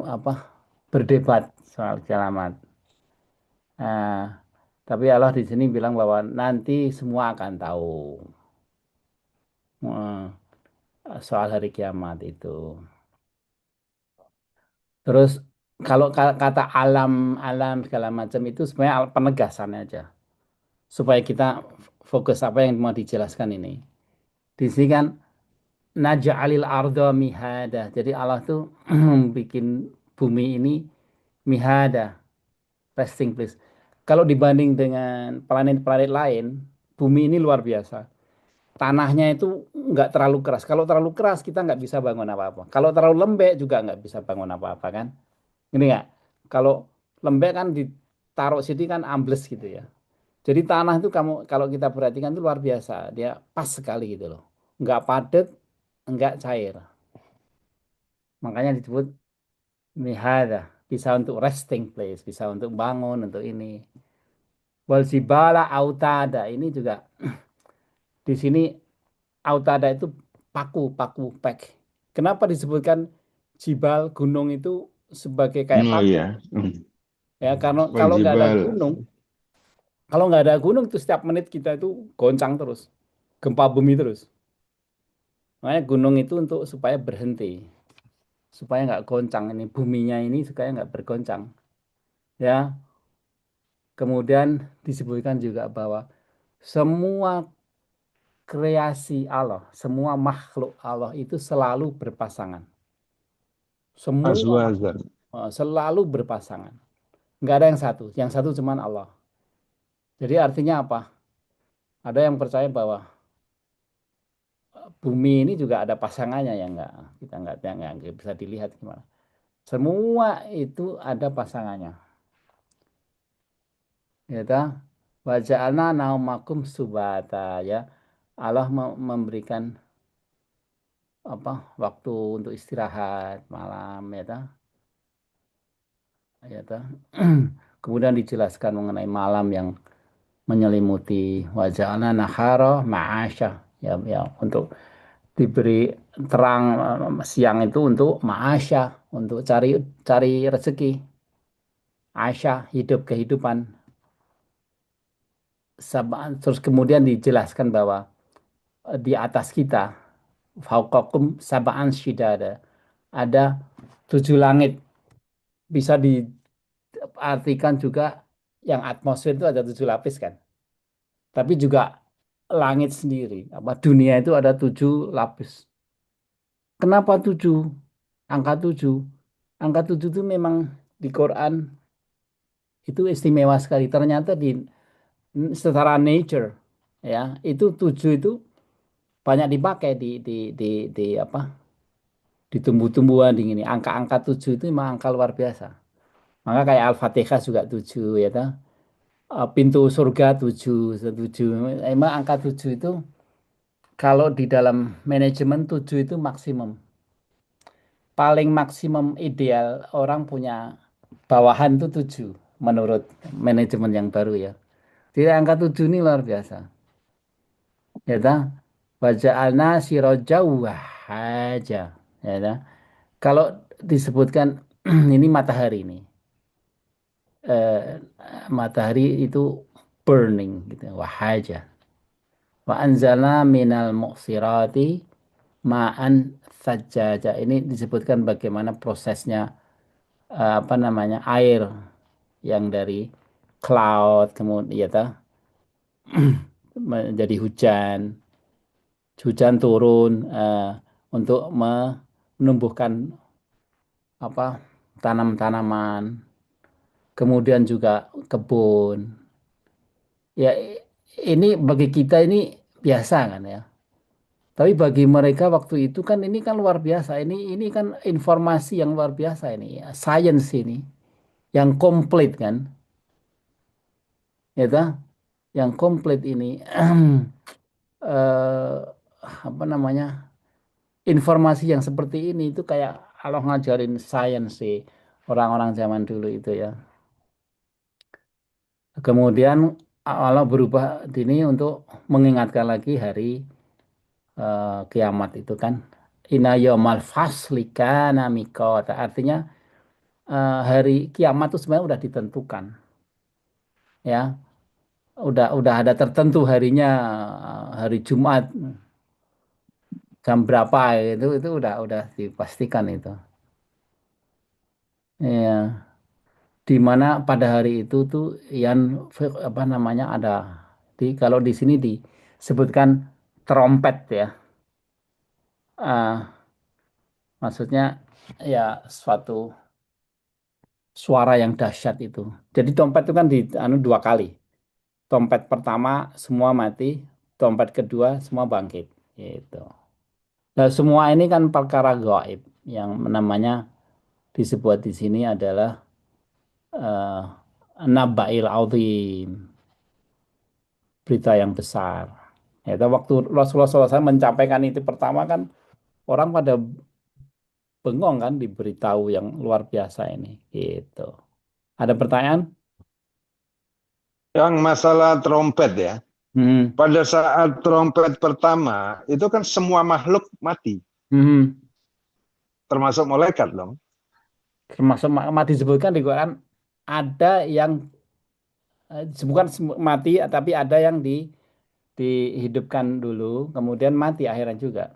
berdebat soal kiamat. Tapi Allah di sini bilang bahwa nanti semua akan tahu soal hari kiamat itu. Terus kalau kata alam segala macam itu sebenarnya penegasan aja supaya kita fokus apa yang mau dijelaskan ini. Di sini kan naj'alil arda mihada. Jadi Allah tuh bikin bumi ini mihada, resting place. Kalau dibanding dengan planet-planet lain, bumi ini luar biasa. Tanahnya itu nggak terlalu keras. Kalau terlalu keras kita nggak bisa bangun apa-apa. Kalau terlalu lembek juga nggak bisa bangun apa-apa kan. Ini nggak. Kalau lembek kan ditaruh sini kan ambles gitu ya. Jadi tanah itu kamu kalau kita perhatikan itu luar biasa. Dia pas sekali gitu loh. Nggak padat, nggak cair. Makanya disebut mihada. Bisa untuk resting place, bisa untuk bangun, untuk ini. Wal jibala autada ini juga di sini autada itu paku, paku pek. Kenapa disebutkan jibal gunung itu sebagai kayak Oh paku? ya. Ya, karena Wal kalau nggak ada jibal. gunung, kalau nggak ada gunung itu setiap menit kita itu goncang terus, gempa bumi terus. Makanya gunung itu untuk supaya berhenti, supaya nggak goncang ini buminya ini supaya nggak bergoncang. Ya, kemudian disebutkan juga bahwa semua kreasi Allah, semua makhluk Allah itu selalu berpasangan. Semua Azwaja. makhluk selalu berpasangan. Nggak ada yang satu. Yang satu cuman Allah. Jadi artinya apa? Ada yang percaya bahwa bumi ini juga ada pasangannya yang nggak kita nggak bisa dilihat gimana. Semua itu ada pasangannya. Ya toh? Wa ja'alna naumakum subata ya. Allah memberikan apa waktu untuk istirahat malam ya toh. Ya toh. Kemudian dijelaskan mengenai malam yang menyelimuti wajahna nahara ma'asya ya ya untuk diberi terang siang itu untuk ma'asya untuk cari cari rezeki asya hidup kehidupan terus kemudian dijelaskan bahwa di atas kita fauqakum sab'an syidada ada 7 langit bisa diartikan juga yang atmosfer itu ada 7 lapis kan tapi juga langit sendiri apa dunia itu ada 7 lapis. Kenapa 7? Angka 7. Angka 7 itu memang di Quran itu istimewa sekali. Ternyata di secara nature ya, itu 7 itu banyak dipakai di apa? Di tumbuh-tumbuhan di ini. Angka-angka 7 itu memang angka luar biasa. Maka kayak Al-Fatihah juga 7 ya toh. Pintu surga 7, 7. Emang angka 7 itu kalau di dalam manajemen 7 itu maksimum. Paling maksimum ideal orang punya bawahan itu 7 menurut manajemen yang baru ya. Jadi angka 7 ini luar biasa. Ya ta? Waja'alna siraja wahaja. Ya ta? Kalau disebutkan ini matahari ini. Eh, matahari itu burning gitu, wahaja. Wa anzalna minal muqsirati ma'an sajjaja. Ini disebutkan bagaimana prosesnya apa namanya air yang dari cloud kemudian ya toh, menjadi hujan, hujan turun untuk menumbuhkan apa tanam-tanaman, kemudian juga kebun. Ya ini bagi kita ini biasa kan ya. Tapi bagi mereka waktu itu kan ini kan luar biasa. Ini kan informasi yang luar biasa ini, ya. Science ini yang komplit kan, ya toh? Yang komplit ini apa namanya informasi yang seperti ini itu kayak Allah ngajarin sains sih orang-orang zaman dulu itu ya. Kemudian Allah berubah ini untuk mengingatkan lagi hari kiamat itu kan. Inna yaumal fasli kana miqata. Artinya hari kiamat itu sebenarnya udah ditentukan ya. Udah ada tertentu harinya hari Jumat jam berapa itu udah dipastikan itu. Ya, di mana pada hari itu tuh yang apa namanya ada kalau di sini disebutkan trompet ya. Ah, maksudnya ya suatu suara yang dahsyat itu. Jadi trompet itu kan di anu 2 kali. Trompet pertama semua mati, trompet kedua semua bangkit. Gitu. Nah, semua ini kan perkara gaib yang namanya disebut di sini adalah eh, Naba'il Azim, berita yang besar. Ya, itu waktu Rasulullah SAW mencapai itu pertama kan orang pada bengong kan diberitahu yang luar biasa ini. Gitu. Ada pertanyaan? Yang masalah trompet ya. Hmm. Pada saat trompet pertama, itu kan semua makhluk mati, Hmm. termasuk malaikat dong. Termasuk mati disebutkan di Quran ada yang bukan mati tapi ada yang dihidupkan dulu kemudian mati akhiran juga.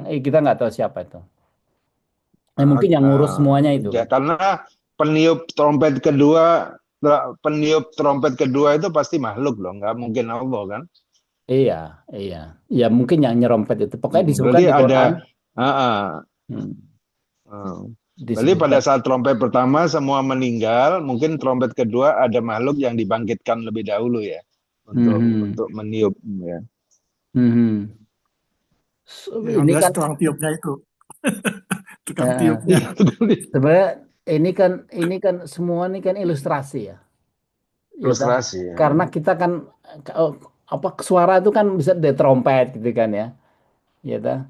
Kita nggak tahu siapa itu. Mungkin yang ngurus semuanya itu Ya, kan. karena peniup trompet kedua, peniup trompet kedua itu pasti makhluk dong, nggak mungkin Allah kan. Iya, iya. Ya mungkin yang nyerompet itu. Pokoknya disebutkan Berarti di ada, Quran. ah, ah, Hmm, ah. Berarti pada disebutkan. saat trompet pertama semua meninggal, mungkin trompet kedua ada makhluk yang dibangkitkan lebih dahulu ya, Mhm, untuk meniup ya. mhm. Yang Ini jelas kan tukang tiupnya itu, tukang eh, tiupnya. sebenarnya ini kan semua ini kan ilustrasi ya. Ya toh? Ilustrasi ya. Karena kita kan eh, apa suara itu kan bisa dari trompet gitu kan ya. Ya toh?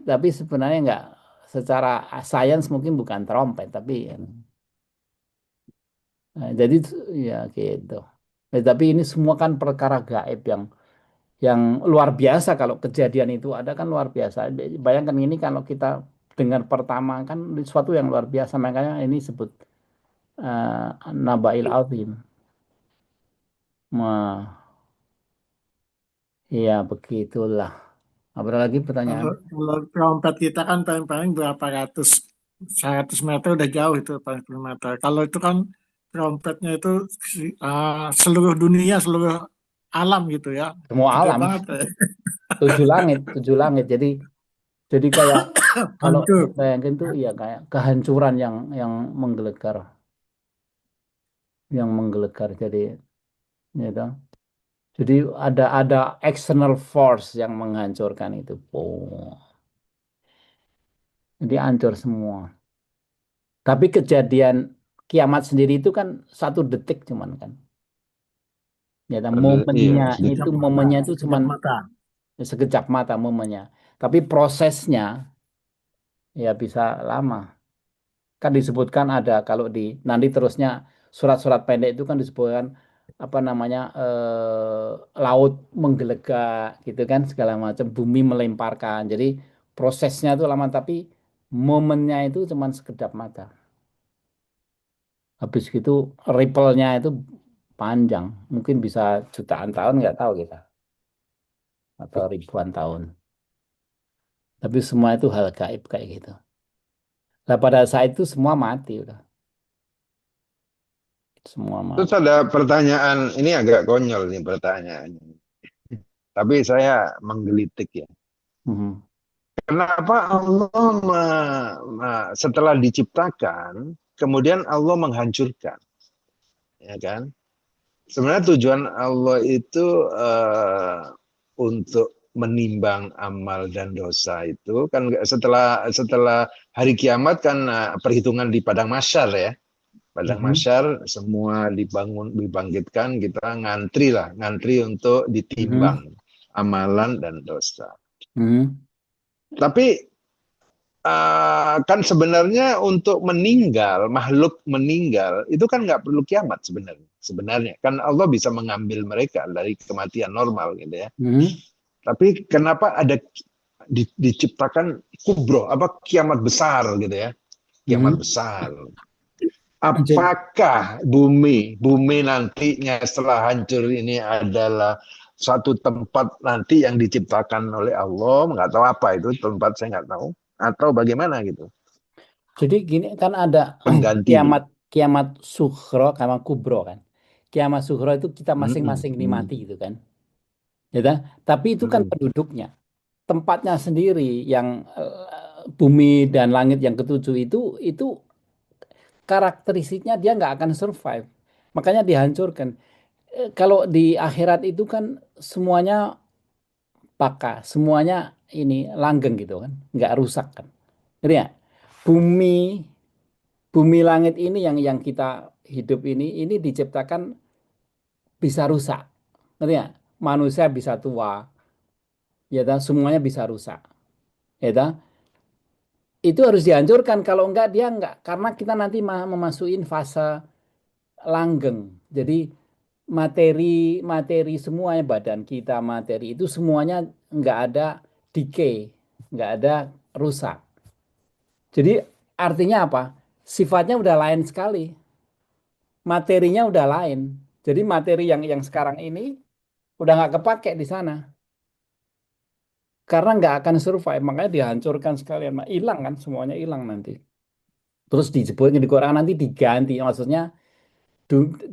Tapi sebenarnya nggak secara sains mungkin bukan trompet tapi jadi ya gitu. Tapi ini semua kan perkara gaib yang luar biasa kalau kejadian itu ada kan luar biasa. Bayangkan ini kalau kita dengar pertama kan suatu yang luar biasa makanya ini sebut Nabail Azim. Nah, ya begitulah. Apa lagi pertanyaan? Kalau trompet kita kan paling-paling berapa ratus, 100 meter udah jauh itu, paling 10 meter. Kalau itu kan trompetnya itu seluruh dunia, seluruh alam gitu ya. Semua Gede alam, banget ya. tujuh langit, tujuh langit. Jadi kayak kalau Hancur. bayangin tuh ya kayak kehancuran yang menggelegar, yang menggelegar. Jadi gitu. Jadi ada external force yang menghancurkan itu. Oh, jadi hancur semua. Tapi kejadian kiamat sendiri itu kan 1 detik cuman kan. Ya, dan Iya, momennya sedikit. itu momennya itu Sekejap cuman mata. sekejap mata momennya. Tapi prosesnya ya bisa lama. Kan disebutkan ada kalau di nanti terusnya surat-surat pendek itu kan disebutkan apa namanya laut menggelegak gitu kan segala macam bumi melemparkan. Jadi prosesnya itu lama tapi momennya itu cuman sekedap mata. Habis gitu ripple-nya itu panjang, mungkin bisa jutaan tahun nggak tahu kita atau ribuan tahun. Tapi semua itu hal gaib kayak gitu. Nah pada saat itu semua mati udah, semua Terus mati. ada pertanyaan, ini agak konyol nih pertanyaannya. Tapi saya menggelitik ya. Mhm. Kenapa Allah setelah diciptakan, kemudian Allah menghancurkan, ya kan? Sebenarnya tujuan Allah itu untuk menimbang amal dan dosa itu kan setelah setelah hari kiamat kan perhitungan di padang mahsyar ya. Padang Mhm. mahsyar semua dibangun dibangkitkan kita ngantri lah, ngantri untuk Mhm. ditimbang amalan dan dosa. Mhm. Tapi kan sebenarnya untuk meninggal, makhluk meninggal itu kan nggak perlu kiamat sebenarnya. Sebenarnya kan Allah bisa mengambil mereka dari kematian normal gitu ya. Mhm. Tapi kenapa ada diciptakan kubro, apa kiamat besar gitu ya? Kiamat Mhm. besar. Jadi, Apakah bumi nantinya setelah hancur ini adalah satu tempat nanti yang diciptakan oleh Allah, nggak tahu apa itu tempat saya nggak tahu, atau bagaimana gitu, jadi gini kan ada pengganti. kiamat kiamat sukhro, kiamat kubro kan. Kiamat sukhro itu kita Mm-mm, masing-masing mm, nikmati gitu kan. Ya kan? Tapi itu kan mm-mm. penduduknya, tempatnya sendiri yang bumi dan langit yang ketujuh itu karakteristiknya dia nggak akan survive. Makanya dihancurkan. kalau di akhirat itu kan semuanya semuanya ini langgeng gitu kan, nggak rusak kan. Ngerti nggak? Bumi, bumi langit ini yang kita hidup ini diciptakan bisa rusak. Ngerti nggak? Manusia bisa tua, ya toh, semuanya bisa rusak. Ya toh? Itu harus dihancurkan, kalau enggak dia enggak, karena kita nanti memasukin fase langgeng. Jadi materi semuanya, badan kita, materi itu semuanya enggak ada decay, enggak ada rusak. Jadi artinya apa? Sifatnya udah lain sekali, materinya udah lain. Jadi materi yang sekarang ini udah nggak kepake di sana karena nggak akan survive, makanya dihancurkan sekalian. Hilang kan, semuanya hilang nanti. Terus disebutnya di Quran nanti diganti, maksudnya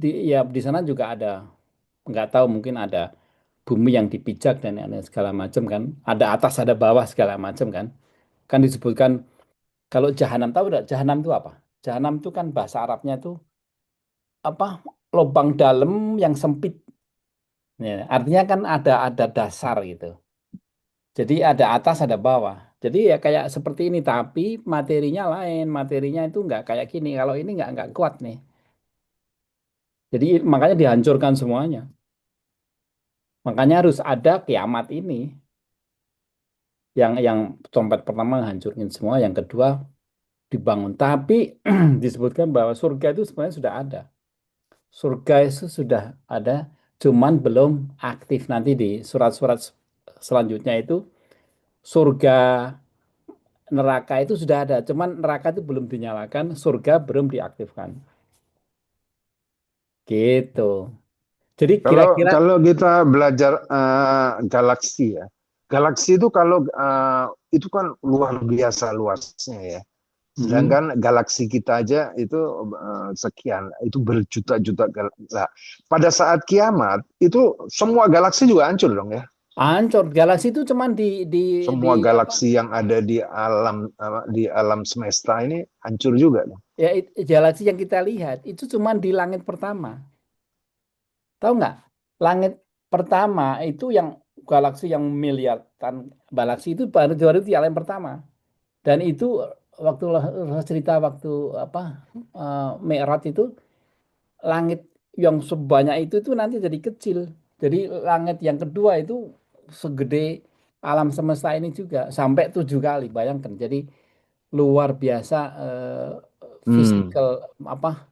ya di sana juga ada, nggak tahu, mungkin ada bumi yang dipijak dan ada segala macam kan, ada atas ada bawah segala macam kan. Kan disebutkan kalau jahanam, tahu nggak jahanam itu apa? Jahanam itu kan bahasa Arabnya itu apa, lubang dalam yang sempit, ya, artinya kan ada dasar gitu, jadi ada atas ada bawah. Jadi ya kayak seperti ini, tapi materinya lain, materinya itu nggak kayak gini, kalau ini nggak kuat nih, jadi makanya dihancurkan semuanya. Makanya harus ada kiamat ini, yang trompet pertama hancurin semua, yang kedua dibangun. Tapi disebutkan bahwa surga itu sebenarnya sudah ada. Surga itu sudah ada, cuman belum aktif. Nanti di surat-surat selanjutnya itu surga neraka itu sudah ada, cuman neraka itu belum dinyalakan, surga belum diaktifkan. Gitu. Jadi Kalau kira-kira kalau kita belajar galaksi ya, galaksi itu kalau itu kan luar biasa luasnya ya. mm, Sedangkan galaksi kita aja itu sekian, itu berjuta-juta galaksi. Nah, pada saat kiamat itu semua galaksi juga hancur dong ya. hancur. Galaksi itu cuman di Semua apa? galaksi yang ada di alam semesta ini hancur juga dong. Ya, galaksi yang kita lihat itu cuman di langit pertama. Tahu nggak? Langit pertama itu yang galaksi yang miliaran galaksi itu baru di alam pertama. Dan itu waktu cerita waktu apa, Mi'raj itu, langit yang sebanyak itu nanti jadi kecil. Jadi langit yang kedua itu segede alam semesta ini juga, sampai 7 kali. Bayangkan. Jadi luar biasa, Hmm. fisikal apa,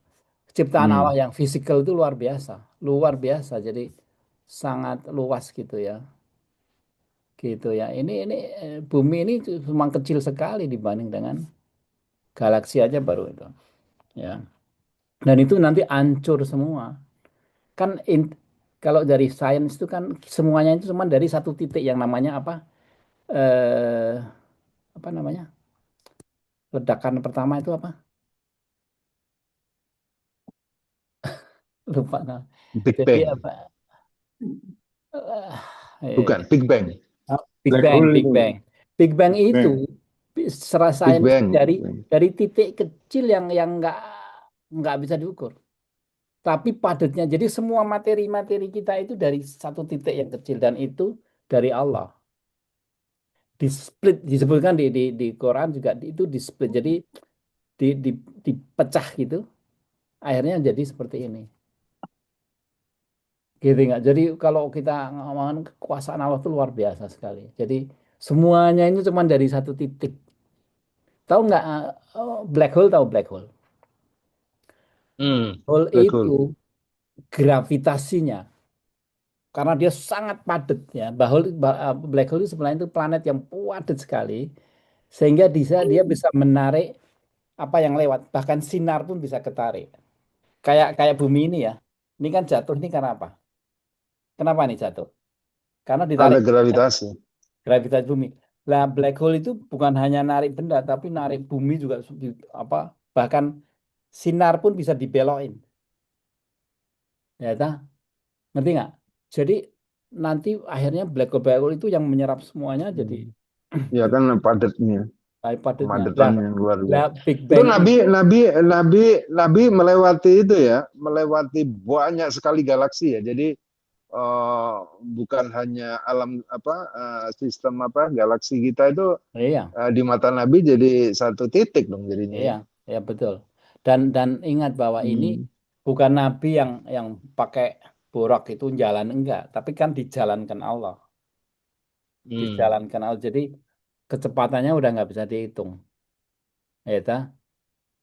ciptaan Allah Hmm. yang fisikal itu luar biasa, luar biasa. Jadi sangat luas gitu ya, gitu ya. Ini bumi ini memang kecil sekali dibanding dengan galaksi aja baru itu, ya. Dan itu nanti hancur semua. Kan kalau dari sains itu kan semuanya itu cuma dari satu titik yang namanya apa? Eh, apa namanya? Ledakan pertama itu apa? Lupa. Nah. Big Jadi Bang. apa? Eh, Bukan Big Bang. Big Black Bang, hole Big itu. Bang. Big Bang Big itu Bang. secara Big sains Bang. dari titik kecil yang nggak bisa diukur. Tapi padatnya, jadi semua materi-materi kita itu dari satu titik yang kecil, dan itu dari Allah. Di split, disebutkan di Quran juga, itu di split, jadi di, di, dipecah gitu, akhirnya jadi seperti ini. Gitu nggak? Jadi kalau kita ngomongin kekuasaan Allah itu luar biasa sekali. Jadi semuanya ini cuma dari satu titik. Tahu nggak, black hole, tahu black hole? Hole Black itu hole. gravitasinya, karena dia sangat padat ya. Black hole itu sebenarnya itu planet yang padat sekali, sehingga dia bisa menarik apa yang lewat, bahkan sinar pun bisa ketarik. Kayak kayak bumi ini ya. Ini kan jatuh ini karena apa? Kenapa nih jatuh? Karena ditarik Ada gravitasi. gravitasi bumi. Lah black hole itu bukan hanya narik benda, tapi narik bumi juga, apa, bahkan sinar pun bisa dibelokin. Ya, tah? Ngerti nggak? Jadi nanti akhirnya black hole itu yang menyerap semuanya, jadi Ya kan padatnya. padatnya. kemacetan Lah, yang luar lah biasa. Big Itu Bang Nabi melewati itu ya, melewati banyak sekali galaksi ya. Jadi bukan hanya alam apa sistem apa galaksi kita itu iya, di mata Nabi jadi satu titik dong jadinya iya, ya. ya betul. Dan ingat bahwa ini Hmm. bukan nabi yang pakai borak itu jalan enggak, tapi kan dijalankan Allah, Hmm. dijalankan Allah. Jadi kecepatannya udah nggak bisa dihitung, ya ta?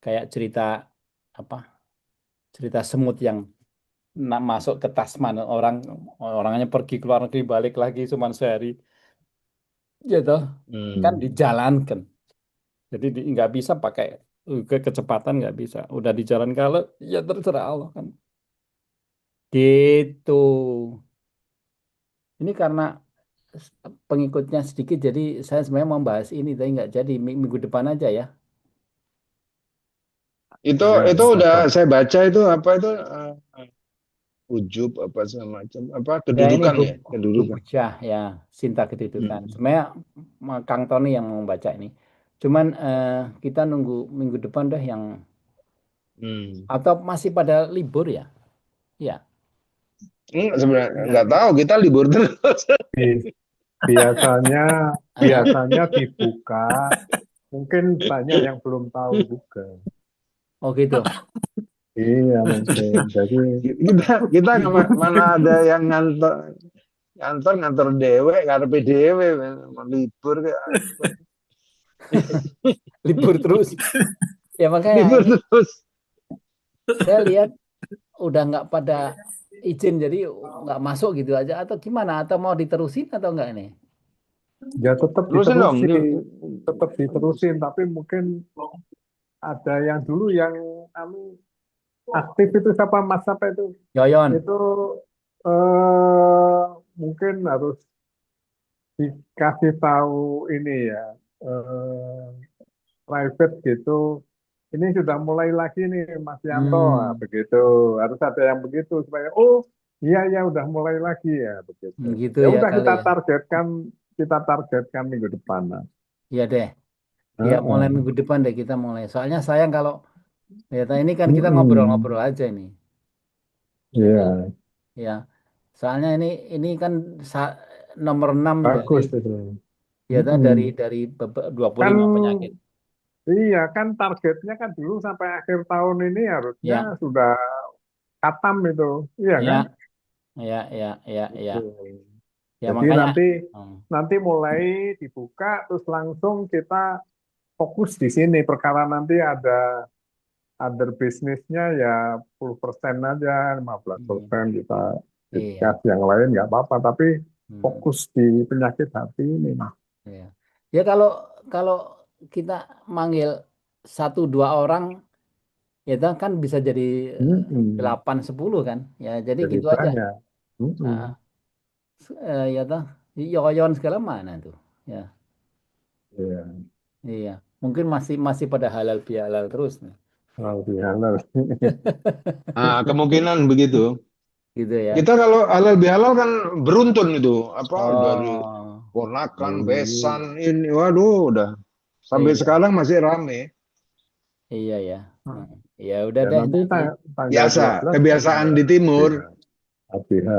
Kayak cerita apa? Cerita semut yang masuk ke Tasman, orangnya pergi ke luar negeri balik lagi cuma sehari, gitu. Kan Hmm. dijalankan. Jadi nggak bisa pakai kecepatan nggak bisa. Udah di jalan kalau ya terserah Allah kan. Gitu. Ini karena pengikutnya sedikit, jadi saya sebenarnya mau bahas ini, tapi nggak jadi. Minggu depan aja ya. Ya, Itu nggak udah apa-apa. saya baca itu apa itu ujub apa semacam apa Ya ini kedudukan ya kedudukan. Hubujah ya, Sinta Kedudukan. Hmm. Sebenarnya Kang Tony yang mau baca ini. Cuman kita nunggu minggu depan deh yang, Hmm. atau masih pada libur ya? Ya. Sebenarnya Ya. nggak tahu kita libur terus. Bi- Biasanya Hah? biasanya dibuka, mungkin banyak yang belum tahu juga. Oh gitu. Iya mungkin. Jadi Kita mana ada yang ngantor dewe karepe dewe mau libur kayak Libur terus. Ya makanya libur ini terus. saya lihat udah nggak pada izin, jadi nggak masuk gitu aja atau gimana, atau mau diterusin atau enggak ini? ya tetap Terusin dong. diterusin, tapi mungkin ada yang dulu yang anu, aktif itu siapa Mas siapa itu? Yoyon. Itu mungkin harus dikasih tahu ini ya, eh, private gitu. Ini sudah mulai lagi nih Mas Yanto, nah, Hmm, begitu. Harus ada yang begitu supaya oh iya ya udah mulai lagi ya begitu. gitu Ya ya udah kali ya. kita targetkan minggu depan. Nah. Iya deh. Ya mulai Heeh. minggu depan deh kita mulai. Soalnya sayang kalau ya ini kan kita Mm-mm. ngobrol-ngobrol aja ini. Gitu. Iya, Ya. Soalnya ini kan nomor 6 dari bagus itu. ya dari Mm-mm. 25 penyakit. Kan iya kan targetnya kan dulu sampai akhir tahun ini harusnya Ya, sudah katam itu, iya kan? ya, ya, ya, ya, ya. Gitu. Ya Jadi makanya nanti hmm, nanti mulai dibuka terus langsung kita fokus di sini. Perkara nanti ada other bisnisnya ya 10% aja, hmm, 15% kita discuss iya. yang lain nggak apa-apa. Tapi Hmm, fokus di penyakit hati ini. iya. Ya kalau kita manggil satu dua orang ya itu kan bisa jadi Mm-mm. 8 10 kan. Ya jadi Jadi gitu aja. banyak. Nah, Mm-mm. ya toh Yoyon segala mana tuh. Ya, Iya. iya. Mungkin masih masih pada halal bihalal terus nih. Oh, halal. Nah, kemungkinan begitu. Gitu ya. Kita kalau halal bihalal kan beruntun itu apa dari Oh, ponakan, Hmm. besan ini, waduh, udah sampai iya, sekarang masih rame. iya ya. Hmm. Ya udah Ya deh nanti nanti. tanggal Biasa, 12 kan kebiasaan ada di timur. ABH. ABH.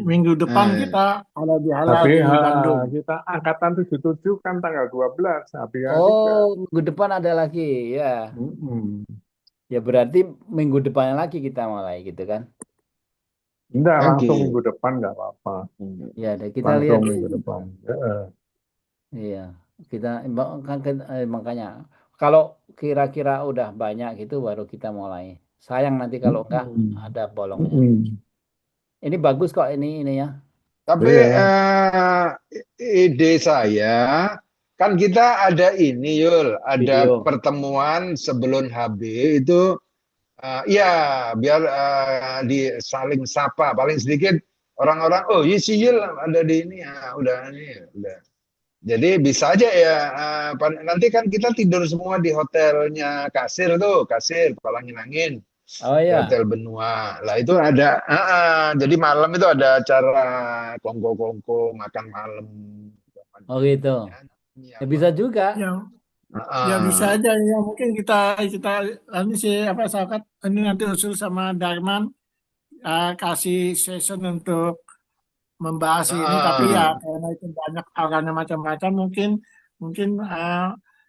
Minggu depan Eh, kita halal bihalal di ABH Bandung. kita angkatan 77 kan tanggal 12 ABH juga. Oh, minggu depan ada lagi ya. Mm-mm. Ya berarti minggu depannya lagi kita mulai gitu kan. Enggak, langsung oke. minggu depan nggak apa-apa. Ya deh kita lihat Langsung deh. minggu depan. Iya, kita makanya kalau kira-kira udah banyak gitu baru kita mulai. Sayang nanti kalau enggak Mm-mm. ada bolongnya. Mm-mm. Ini bagus kok ini ya. Tapi Iya. ide saya kan kita ada ini Yul, ada Video. pertemuan sebelum HB itu ya biar di saling sapa paling sedikit orang-orang oh iya sih Yul ada di ini ya udah ini udah. Jadi bisa aja ya nanti kan kita tidur semua di hotelnya kasir tuh, kasir Palangin-Angin Oh di ya, Hotel Benua. Lah itu ada, jadi malam itu ada acara kongko-kongko makan malam. oh gitu. Nyanyi Ya apa. bisa juga. Yang Ya bisa Ah, aja ya, mungkin kita kita nanti sih apa Sakat ini nanti usul sama Darman, kasih session untuk membahas ini, tapi ya ah. karena itu banyak orangnya macam-macam, mungkin mungkin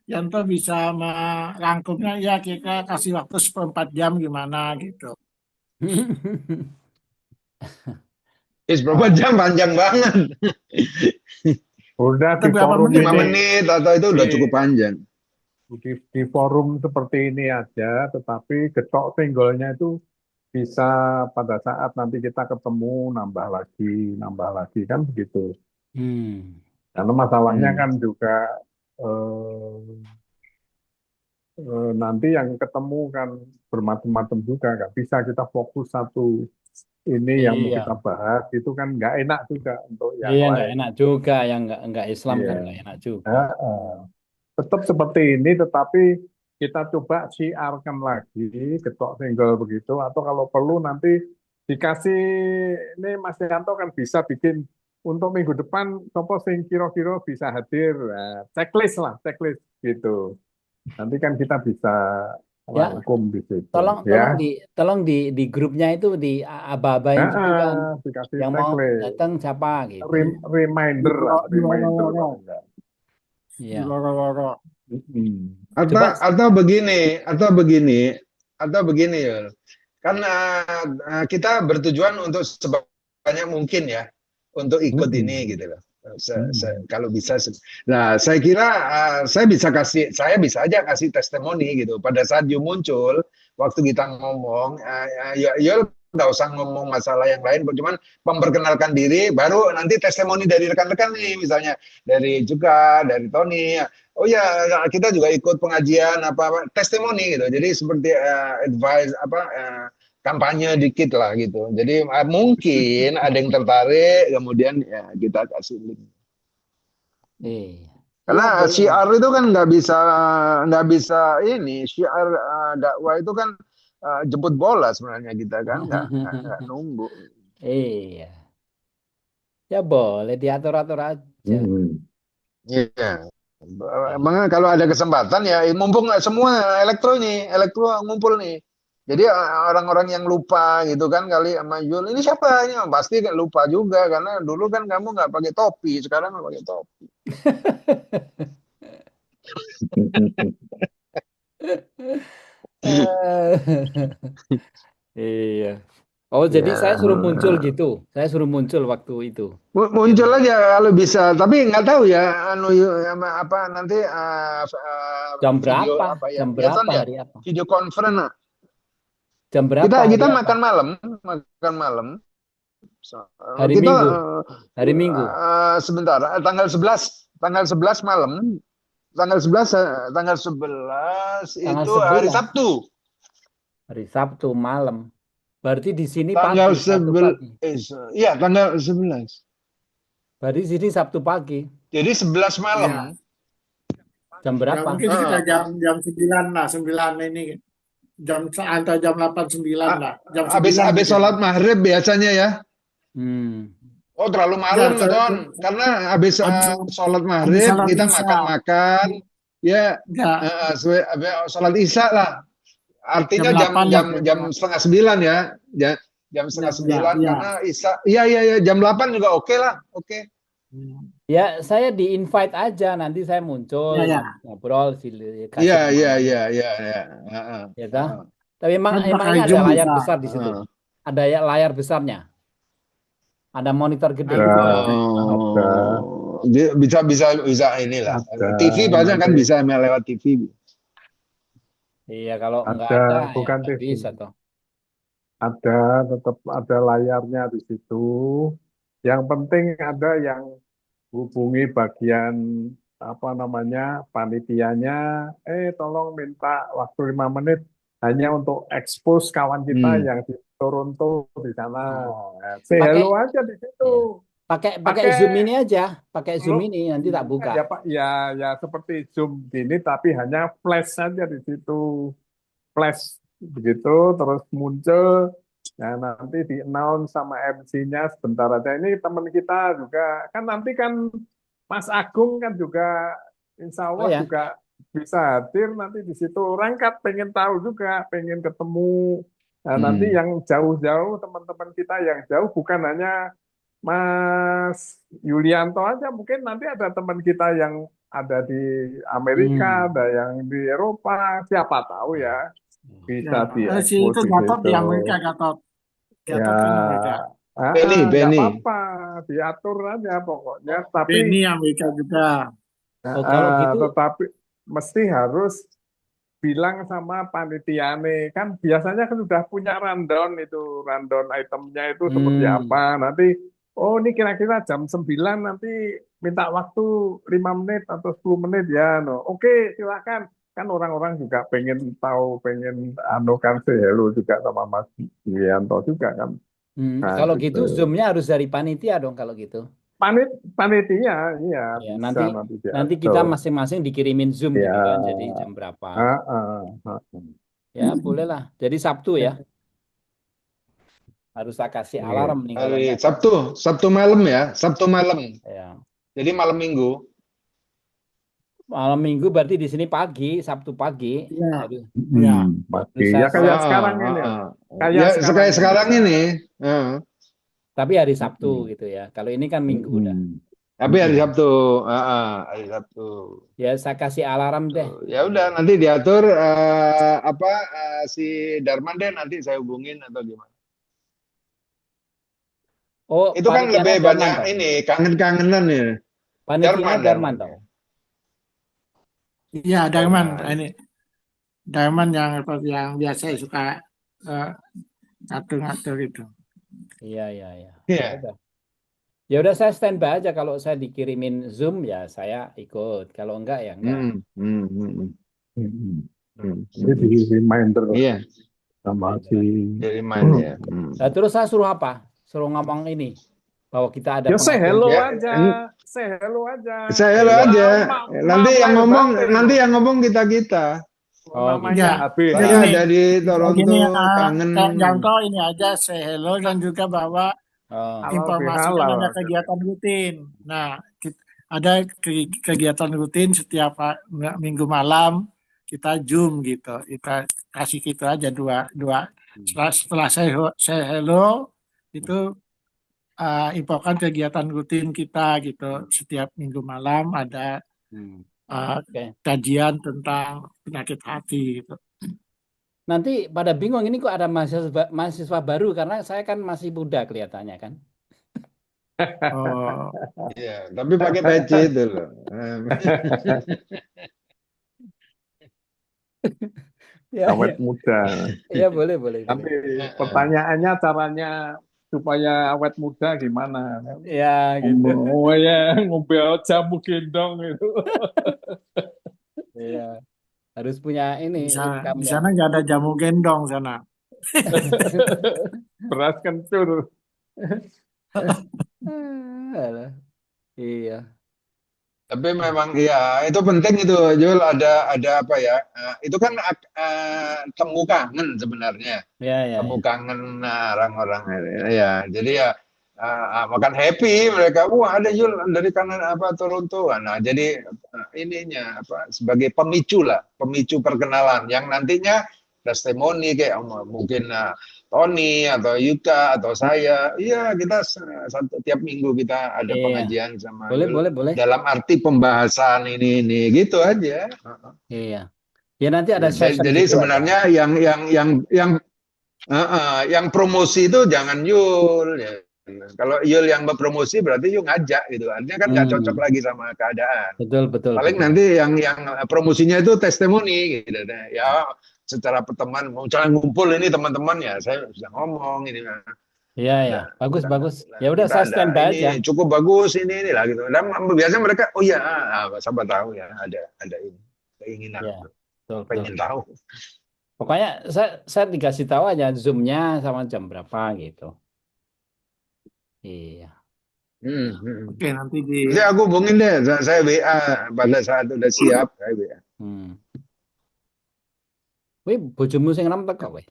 Yanto bisa merangkumnya, ya kita kasih waktu 4 jam gimana gitu. Berapa jam panjang banget. Udah Atau di berapa forum menit lima ini, tuh? menit atau itu di, udah cukup panjang. di forum seperti ini aja, tetapi getok singgolnya itu bisa pada saat nanti kita ketemu nambah lagi kan begitu. Hmm. Karena masalahnya Hmm. kan juga nanti yang ketemu kan bermacam-macam juga, nggak bisa kita fokus satu ini yang mau Iya, kita bahas itu kan nggak enak juga untuk yang iya nggak lain. enak juga yang nggak Islam Iya. kan nggak enak juga. Heeh. Tetap seperti ini, tetapi kita coba siarkan lagi getok single begitu, atau kalau perlu nanti dikasih ini Mas Yanto kan bisa bikin untuk minggu depan sopo sing kira-kira bisa hadir. Nah, checklist lah, checklist gitu. Nanti kan kita bisa Ya, rangkum di situ tolong ya. tolong di grupnya itu di aba-abain gitu kan. Dikasih Yang mau checklist. datang siapa gitu. Reminder lah, reminder paling enggak. Iya. Mm-mm. Coba. Atau begini ya. Karena kita bertujuan untuk sebanyak mungkin ya untuk ikut ini Mm-mm. gitu loh. Mm-mm. Kalau bisa, nah saya kira saya bisa aja kasih testimoni gitu. Pada saat you muncul, waktu kita ngomong, ya nggak usah ngomong masalah yang lain, cuman memperkenalkan diri, baru nanti testimoni dari rekan-rekan nih, misalnya dari juga dari Tony. Oh ya, kita juga ikut pengajian apa testimoni gitu. Jadi seperti advice apa kampanye dikit lah gitu. Jadi mungkin ada yang tertarik, kemudian ya kita kasih link. Iya. Iya Karena boleh. syiar itu kan nggak bisa ini syiar dakwah itu kan jemput bola sebenarnya kita kan nggak nunggu. Iya. Ya boleh diatur-atur aja. Mm-mm. Iya. Emang kalau ada kesempatan ya mumpung semua elektro ngumpul nih. Jadi orang-orang yang lupa gitu kan kali sama Yul ini siapa ini pasti kan lupa juga karena dulu kan kamu nggak pakai topi sekarang nggak pakai topi. Iya. Oh, jadi Ya saya suruh muncul gitu. Saya suruh muncul waktu itu. Gitu. muncul aja kalau bisa tapi nggak tahu ya anu apa nanti Jam video berapa? apa Jam yang biasa berapa ya hari apa? video conference. Jam berapa kita hari kita apa? makan malam. Hari Kita Minggu. Hari Minggu. sebentar, tanggal 11 malam, tanggal 11 Tanggal itu hari 11. Sabtu. Hari Sabtu malam. Berarti di sini Tanggal pagi, Sabtu 11, pagi. iya tanggal 11. Berarti di sini Sabtu pagi. Jadi 11 malam. Ya, Jam ya berapa? mungkin sekitar Eh, jam jam 9 lah, 9 ini jam antara jam 8 9 lah. Jam habis 9 habis mungkin. sholat maghrib biasanya ya. Hmm. Oh terlalu Ya, malam Ton, karena habis sholat habis maghrib salat kita Isya. makan-makan, ya Ya, habis sholat isya lah. jam Artinya jam 8 lah jam jam kira-kira. setengah 9 ya, jam Ya, setengah ya, 9 ya. karena isya. Iya iya iya jam 8 juga oke lah, oke. Ya, saya di-invite aja. Nanti saya muncul, Ya, ya. ngobrol, Iya kasih iya teman. iya iya iya. Heeh, Ya, toh? heeh, Tapi emang, Kan emang pakai ini ada Zoom layar bisa. besar di situ. heeh. Ada ya layar besarnya. Ada monitor gede Ada, gitu. Ada, Bisa bisa bisa inilah. ada, TV paling nanti kan bisa lewat TV. Iya, kalau nggak ada, ada ya bukan nggak TV, bisa toh. ada, tetap ada layarnya di situ. Yang penting ada yang hubungi bagian apa namanya panitianya, tolong minta waktu 5 menit hanya untuk expose kawan kita Hmm. yang di Toronto di sana. Nah, say Pakai hello aja di situ. ya. Pakai pakai Pakai Zoom ini aja. Pakai Zoom lo ini nanti tak buka. ya Pak, ya seperti Zoom gini tapi hanya flash saja di situ. Flash begitu terus muncul. Nah, nanti di-announce sama MC-nya sebentar aja. Ini teman kita juga kan nanti kan Mas Agung kan juga insya Oh Allah ya, juga bisa hadir nanti di situ. Orang kan pengen tahu juga, pengen ketemu. Nah, nanti yang jauh-jauh, teman-teman kita yang jauh bukan hanya Mas Yulianto aja, mungkin nanti ada teman kita yang ada di Amerika, Hmm. ada yang di Eropa, siapa tahu ya Ya, bisa si diekspos itu di Gatot situ. di Amerika, Gatot. Ya, Gatot kan Amerika. nggak Beni. apa-apa, diatur aja pokoknya. Tapi Benny Amerika juga. Oh, kalau gitu, tetapi mesti harus bilang sama panitia nih, kan biasanya kan sudah punya rundown itu, rundown itemnya itu seperti hmm, apa. Nanti, oh ini kira-kira jam 9 nanti minta waktu 5 menit atau 10 menit ya. No. Oke, silakan. Kan orang-orang juga pengen tahu, pengen kan say hello juga sama Mas Yulianto juga kan. Nah, kalau gitu. gitu Zoom-nya harus dari panitia dong kalau gitu. Panitia, iya Ya, bisa nanti nanti nanti kita diatur. masing-masing dikirimin Zoom Ya, gitu kan, jadi jam berapa. Ya, bolehlah. Jadi Sabtu ya, harus saya kasih Iya. alarm nih kalau Hari enggak. Sabtu malam ya, Sabtu malam. Ya. Jadi malam Minggu. Malam Minggu berarti di sini pagi, Sabtu pagi. Ya, Harus, ya. Pasti harus ya kayak sekarang Ah, ini. ah, ah. Kayak Ya, sekarang kayak ini sekarang ya. ini. Ah. tapi hari Sabtu Mm-mm. gitu ya. Kalau ini kan Minggu udah. Mm-mm. Tapi hari Mm-mm. Sabtu, hari Sabtu. Ya, saya kasih alarm deh. Ya udah nanti diatur si Darman deh nanti saya hubungin atau gimana. Oh, Itu kan panitianya lebih Darman banyak toh. ini kangen-kangenan ya. Panitianya Darman Darman toh. ya. Iya, Darman. Darman. Ini Darman yang seperti yang biasa suka eh, ngatur-ngatur itu. Iya, iya, iya. Ya Iya. udah. Ya udah, saya standby aja, kalau saya dikirimin Zoom ya saya ikut. Kalau enggak ya enggak. Hmm, hmm, hmm, hmm, Mm-mm. hmm, Jadi hmm. di reminder Iya, sama Reminder si. aja. jadi main ya. Hmm. Nah, terus saya suruh apa? Suruh ngomong ini bahwa kita ada Ya say pengajian. hello Ya, aja, say hello aja. saya lo Ya, aja. Nanti maaf yang lahir ngomong, batin nanti loh. yang ngomong kita. Oh gitu. Ya, Namanya HBH. ya Saya gini, ada di ya gini ya, Toronto, kangen. Kak Janto ini aja say hello dan juga bahwa Oh, Halal informasi kan bihalal. ada kegiatan rutin. Nah, ada kegiatan rutin setiap minggu malam kita Zoom gitu. Kita kasih gitu aja dua. Setelah saya hello itu infokan kegiatan rutin kita gitu. Setiap minggu malam ada hmm. uh, Oke. kajian tentang penyakit hati gitu. Nanti pada bingung ini kok ada mahasiswa baru, karena saya kan masih muda kelihatannya kan. Oh, Iya, tapi pakai peci itu loh. Ya, Awet ya, muda. ya, boleh, boleh, boleh. Nanti pertanyaannya caranya supaya awet muda gimana? Ya, gitu. Oh ya, ngobrol jamu gendong itu. Iya, harus punya ini income di yang. sana nggak ada jamu gendong sana. Beras kencur. Alah, iya. Tapi memang ya itu penting itu Jul ada apa ya? Itu kan temu kangen sebenarnya. Ya, ya, Temu ya. kangen orang-orang ya. Jadi ya makan happy mereka. Wah ada Jul dari kanan apa Toronto. Nah jadi ininya apa sebagai pemicu perkenalan yang nantinya testimoni kayak mungkin Tony atau Yuka atau saya. Iya kita tiap minggu kita ada Iya. pengajian sama Boleh, Jul boleh, boleh. dalam arti pembahasan ini gitu aja. Iya. Ya nanti ada session Jadi gitu sebenarnya yang promosi itu jangan Yul ya. Kalau Yul yang berpromosi berarti Yul ngajak gitu. Artinya kan nggak cocok lagi sama keadaan. Betul, betul, Paling betul. nanti yang promosinya itu testimoni gitu. Ya secara pertemuan, misalnya ngumpul ini teman-teman ya, saya sudah ngomong ini. Iya, ya. Bagus, bagus. Ya udah, Kita saya ada standby ini aja. cukup bagus ini lah gitu. Dan biasanya mereka oh ya siapa tahu ya ada ini keinginan Ya, betul, betul. pengen tahu. Pokoknya saya dikasih tahu aja Zoom-nya sama jam berapa gitu. Iya. Oke, nanti Nanti aku hubungin deh, saya WA pada saat udah siap, saya WA. Wih, bojomu sing enom teko weh.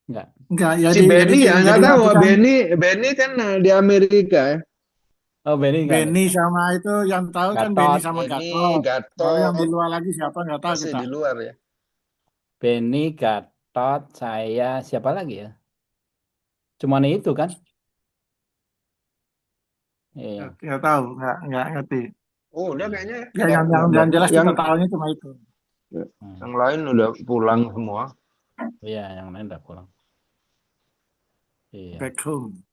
Enggak. enggak Si Benny ya nggak tahu, nanti kan Benny kan di Amerika ya. Oh, Benny nggak Benny lupa. sama itu yang tahu kan Benny Gatot. sama Ini Gatot. Kalau yang di Gatot luar lagi siapa nggak tahu masih kita. di luar ya. Benny, Gatot, saya, siapa lagi ya? Cuman itu kan? Iya. Nggak tahu, nggak ngerti. Oh, udah kayaknya Ya nggak yang banyak. jelas Yang kita tahunya cuma itu. Hmm. lain udah pulang semua. Iya, yang lain udah pulang. Iya. Back home.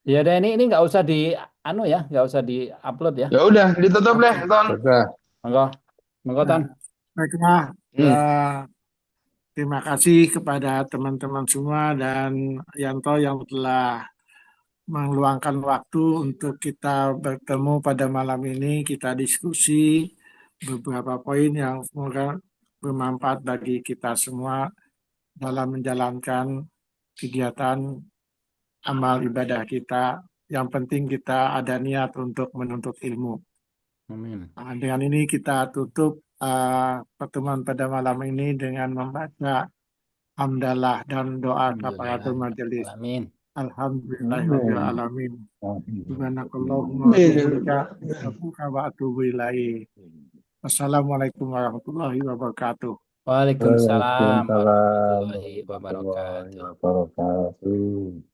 Ya udah ini nggak usah di anu ya, nggak usah di upload ya. Ya udah, ditutup deh, Oke. Ton. Sudah. Monggo, monggo Tan. Nah, baiklah. Hmm. Terima kasih kepada teman-teman semua dan Yanto yang telah meluangkan waktu untuk kita bertemu pada malam ini. Kita diskusi beberapa poin yang semoga bermanfaat bagi kita semua dalam menjalankan kegiatan amal ibadah kita. Yang penting kita ada niat untuk menuntut ilmu. Amin. Nah, dengan ini kita tutup pertemuan pada malam ini dengan membaca hamdalah dan doa kafaratul majelis. Amin. Alhamdulillahirabbil alamin. Subhanakallahumma wa Amin. bihamdika astaghfiruka wa atubu ilaik. Wassalamualaikum warahmatullahi wabarakatuh. Waalaikumsalam Waalaikumsalam warahmatullahi warahmatullahi wabarakatuh. wabarakatuh.